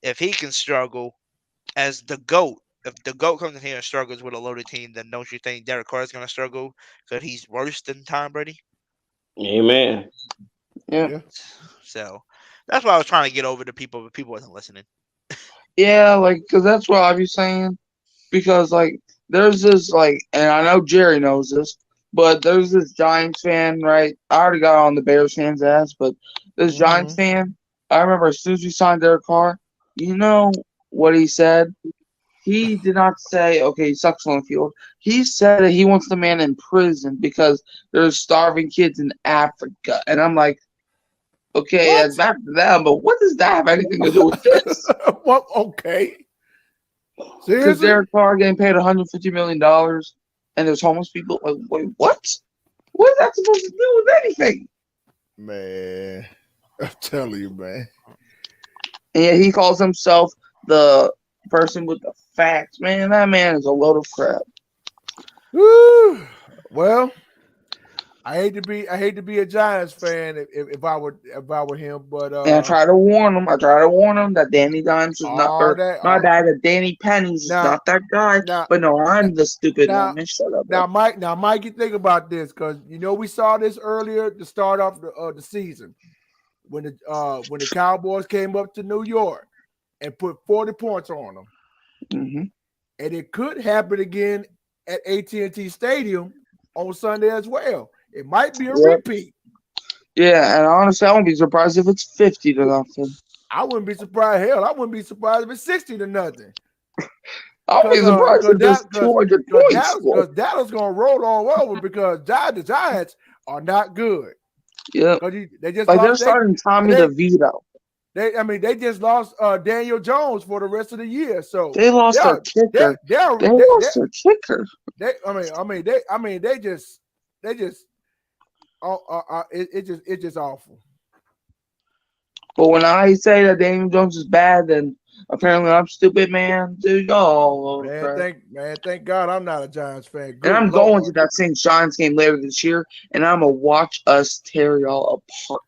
if he can struggle as the GOAT, if the GOAT comes in here and struggles with a loaded team, then don't you think Derek Carr is going to struggle because he's worse than Tom Brady? Amen. Yeah. So that's what I was trying to get over to people, but people wasn't listening. Yeah, because that's what I be saying. Because, there's this, and I know Jerry knows this, but there's this Giants fan, right? I already got on the Bears fans' ass, but this Giants fan, I remember as soon as we signed Derek Carr, you know what he said? He did not say, okay, he sucks on the field. He said that he wants the man in prison because there's starving kids in Africa. And I'm like, okay, that's back to them, but what does that have anything to do with this? Well, okay. Because Derek Carr getting paid $150 million and there's homeless people. Like, wait, what? What is that supposed to do with anything? Man, I'm telling you, man. And yet he calls himself the person with the facts, man. That man is a load of crap. Woo. Well, I hate to be a Giants fan if I were him, but And I try to warn him. That Danny Dimes is not, or my bad, that Danny Penny's is not that guy. But no, I'm the stupid one. Man, shut up. Now, Mike, you think about this because we saw this earlier to start off the season when the Cowboys came up to New York and put 40 points on them, and it could happen again at AT&T Stadium on Sunday as well. It might be a repeat. Yeah, and honestly, I wouldn't be surprised if it's 50-0. I wouldn't be surprised. Hell, I wouldn't be surprised if it's 60-0. I'll be surprised if there's 200 points. Because Dallas going to roll all over because the Giants are not good. Yeah. They're starting Tommy DeVito. They just lost Daniel Jones for the rest of the year. So they lost their kicker. They lost their kicker. It's just awful. But when I say that Daniel Jones is bad, then apparently I'm stupid, man. Dude, thank God I'm not a Giants fan. And I'm going to that same Giants game later this year, and I'm gonna watch us tear y'all apart.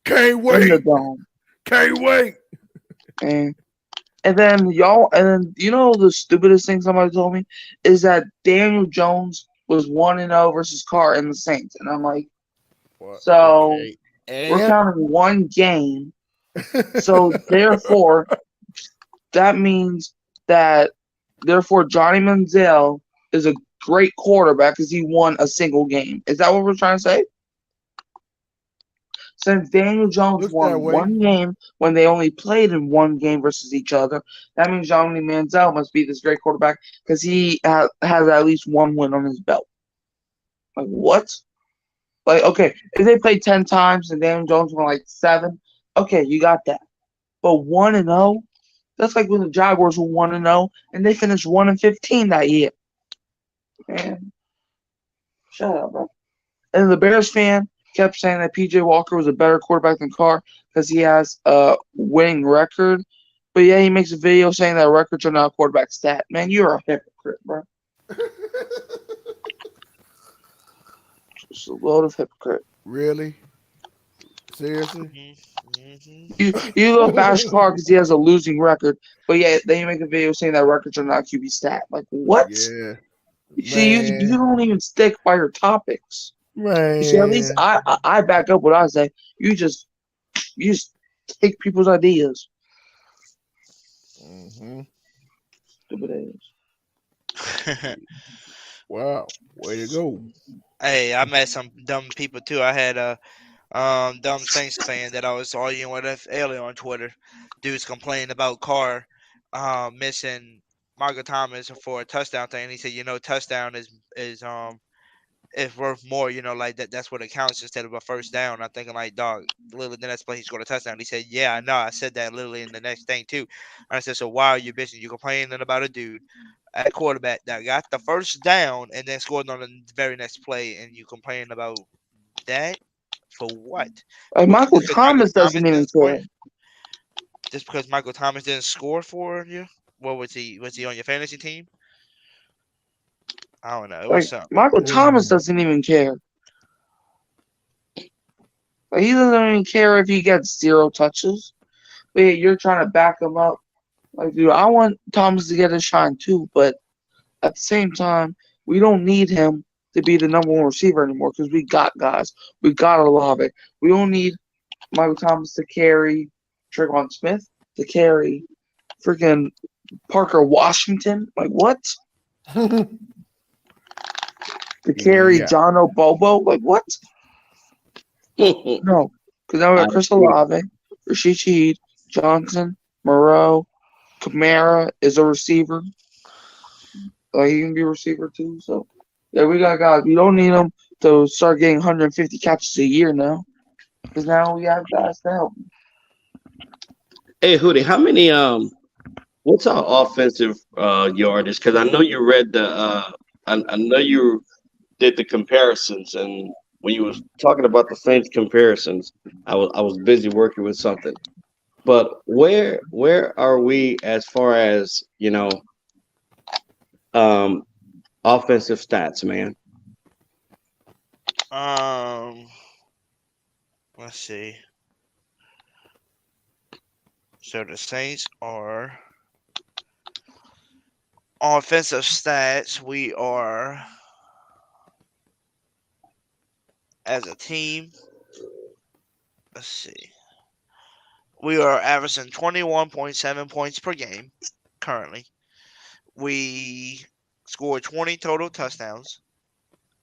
Can't wait. Can't wait. And then the stupidest thing somebody told me is that Daniel Jones was 1-0 versus Carr in the Saints, and I'm like, so we're counting one game. So therefore, that means that Johnny Manziel is a great quarterback because he won a single game. Is that what we're trying to say? Since Daniel Jones won one game when they only played in one game versus each other, that means Johnny Manziel must be this great quarterback because he has at least one win on his belt. Like, what? Like, okay, if they played 10 times and Daniel Jones won like 7, okay, you got that. But 1-0, that's like when the Jaguars were 1-0 and they finished 1-15 that year. Man, shut up, bro. And the Bears fan kept saying that P.J. Walker was a better quarterback than Carr because he has a winning record. But yeah, he makes a video saying that records are not a quarterback stat. Man, you're a hypocrite, bro. Just a load of hypocrite. Really? Seriously? You love bash Carr because he has a losing record, but yeah, then you make a video saying that records are not QB stat. Like, what? Yeah. See, you don't even stick by your topics. Man. You see, at least I back up what I say. You just take people's ideas. Stupid ass. Wow, way to go. Hey, I met some dumb people too. I had dumb Saints saying that I was arguing with Alien on Twitter. Dudes complaining about Carr missing Michael Thomas for a touchdown thing. And he said, touchdown is worth more, like that's what it counts instead of a first down. I'm thinking like, dog, literally the next play he scored a touchdown. He said, yeah, I know. I said that literally in the next thing too. And I said, so why are you bitching? You complaining about a dude at quarterback that got the first down and then scored on the very next play, and you complaining about that for what? Michael Thomas doesn't even score. Just because Michael Thomas didn't score for you? What was he? Was he on your fantasy team? I don't know. It was something. Michael Thomas doesn't even care. Like, he doesn't even care if he gets 0 touches. But yeah, you're trying to back him up. Like, dude, I want Thomas to get a shine too, but at the same time, we don't need him to be the number 1 receiver anymore because we got guys. We got Olave. We don't need Michael Thomas to carry Tre'Quan Smith, to carry freaking Parker Washington. Like, what? To carry John Obobo? Like, what? No. Because now we got Chris Olave, Rashid Shaheed, Johnson, Moreau, Kamara is a receiver. Like, he can be a receiver too. So, yeah, we got guys. We don't need them to start getting 150 catches a year now. Because now we have guys to help. Hey, Hootie, how many what's our offensive yardage? Because I know you read the I know you did the comparisons, and when you was talking about the Saints comparisons, I was busy working with something. But where are we as far as um, offensive stats, man? Let's see. So the Saints are offensive stats. We are as a team. Let's see. We are averaging 21.7 points per game currently. We scored 20 total touchdowns.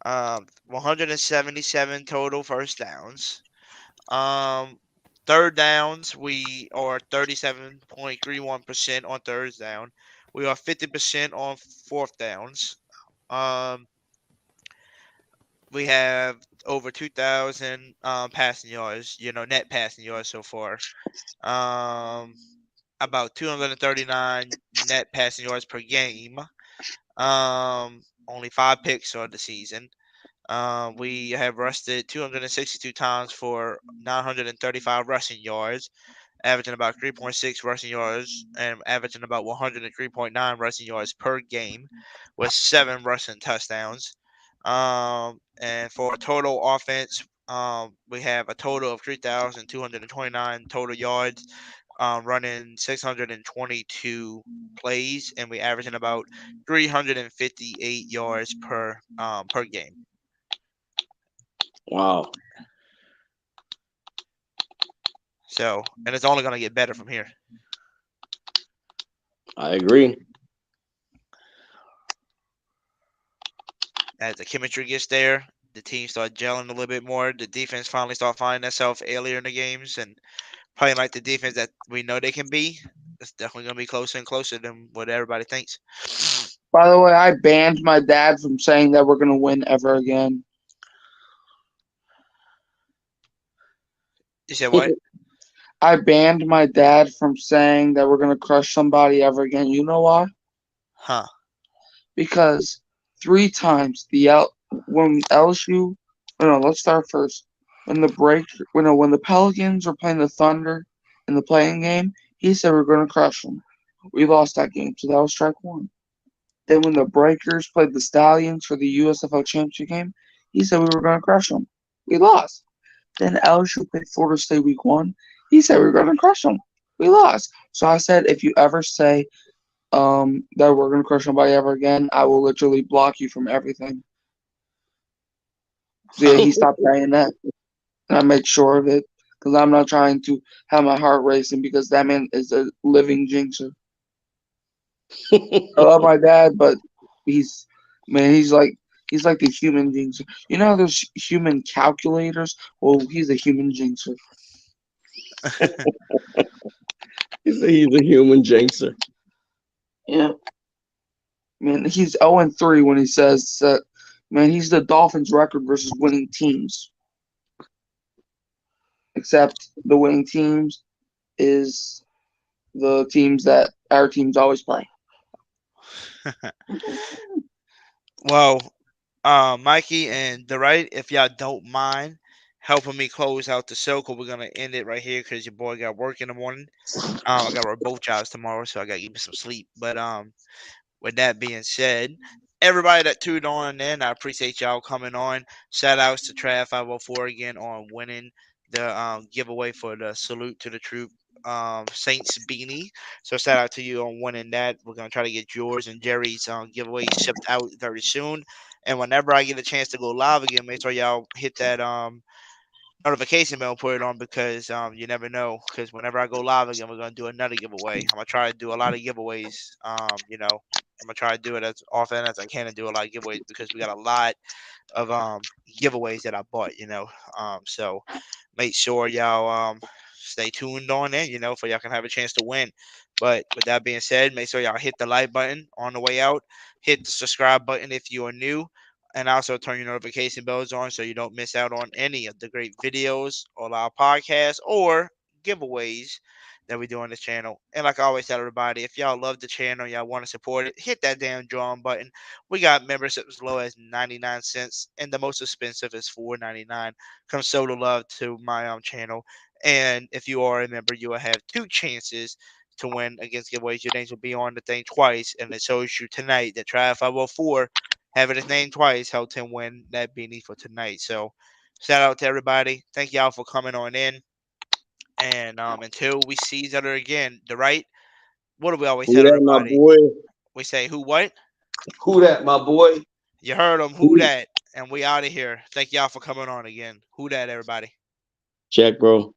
177 total first downs. Third downs, we are 37.31% on third down. We are 50% on fourth downs. Um, we have over 2,000 passing yards, net passing yards so far. About 239 net passing yards per game. Only 5 picks on the season. We have rushed it 262 times for 935 rushing yards, averaging about 3.6 rushing yards and averaging about 103.9 rushing yards per game with 7 rushing touchdowns. And for a total offense, we have a total of 3,229 total yards, running 622 plays, and we averaging about 358 yards per game. Wow. So, and it's only going to get better from here. I agree. As the chemistry gets there, the team start gelling a little bit more. The defense finally start finding themselves earlier in the games and playing like the defense that we know they can be. It's definitely going to be closer and closer than what everybody thinks. By the way, I banned my dad from saying that we're going to win ever again. You said what? I banned my dad from saying that we're going to crush somebody ever again. You know why? Huh. Because 3 times when LSU, no, let's start first. When the Pelicans were playing the Thunder in the playing game, he said we're going to crush them. We lost that game, so that was strike 1. Then when the Breakers played the Stallions for the USFL championship game, he said we were going to crush them. We lost. Then LSU played Florida State week 1. He said we were going to crush them. We lost. So I said, if you ever say that we're going to crush somebody ever again, I will literally block you from everything. So yeah, he stopped saying that. And I made sure of it because I'm not trying to have my heart racing because that man is a living jinxer. I love my dad, but he's like the human jinxer. You know how there's human calculators? Well, he's a human jinxer. He's a human jinxer. Yeah. Man, he's 0-3 when he says that. Man, he's the Dolphins' record versus winning teams. Except the winning teams is the teams that our teams always play. Well, Mikey and DeWright, if y'all don't mind helping me close out the show, because we're going to end it right here because your boy got work in the morning. I got to work both jobs tomorrow, so I got to give me some sleep. But with that being said, everybody that tuned on in, I appreciate y'all coming on. Shout outs to Trav 504 again on winning the giveaway for the Salute to the Troop Saints beanie. So shout out to you on winning that. We're gonna try to get yours and Jerry's giveaway shipped out very soon. And whenever I get a chance to go live again, make sure y'all hit that notification bell, put it on, because you never know. Because whenever I go live again, we're gonna do another giveaway. I'm gonna try to do a lot of giveaways. I'm gonna try to do it as often as I can and do a lot of giveaways because we got a lot of giveaways that I bought. So make sure y'all stay tuned on it. For y'all can have a chance to win. But with that being said, make sure y'all hit the like button on the way out. Hit the subscribe button if you are new. And also turn your notification bells on so you don't miss out on any of the great videos or our podcasts or giveaways that we do on this channel. And like I always tell everybody, if y'all love the channel, y'all want to support it, hit that damn join button. We got membership as low as 99 cents, and the most expensive is $4.99. Come show the love to my channel And if you are a member, you will have 2 chances to win against giveaways. Your names will be on the thing twice, and it shows you tonight that Try 504 having his name twice helped him win that beanie for tonight. So shout out to everybody. Thank y'all for coming on in. And until we see each other again, the right. What do we always tell Who that, my everybody? boy? We say who what? Who that, my boy? You heard them. Who that? And we out of here. Thank y'all for coming on again. Who that, everybody? Check, bro.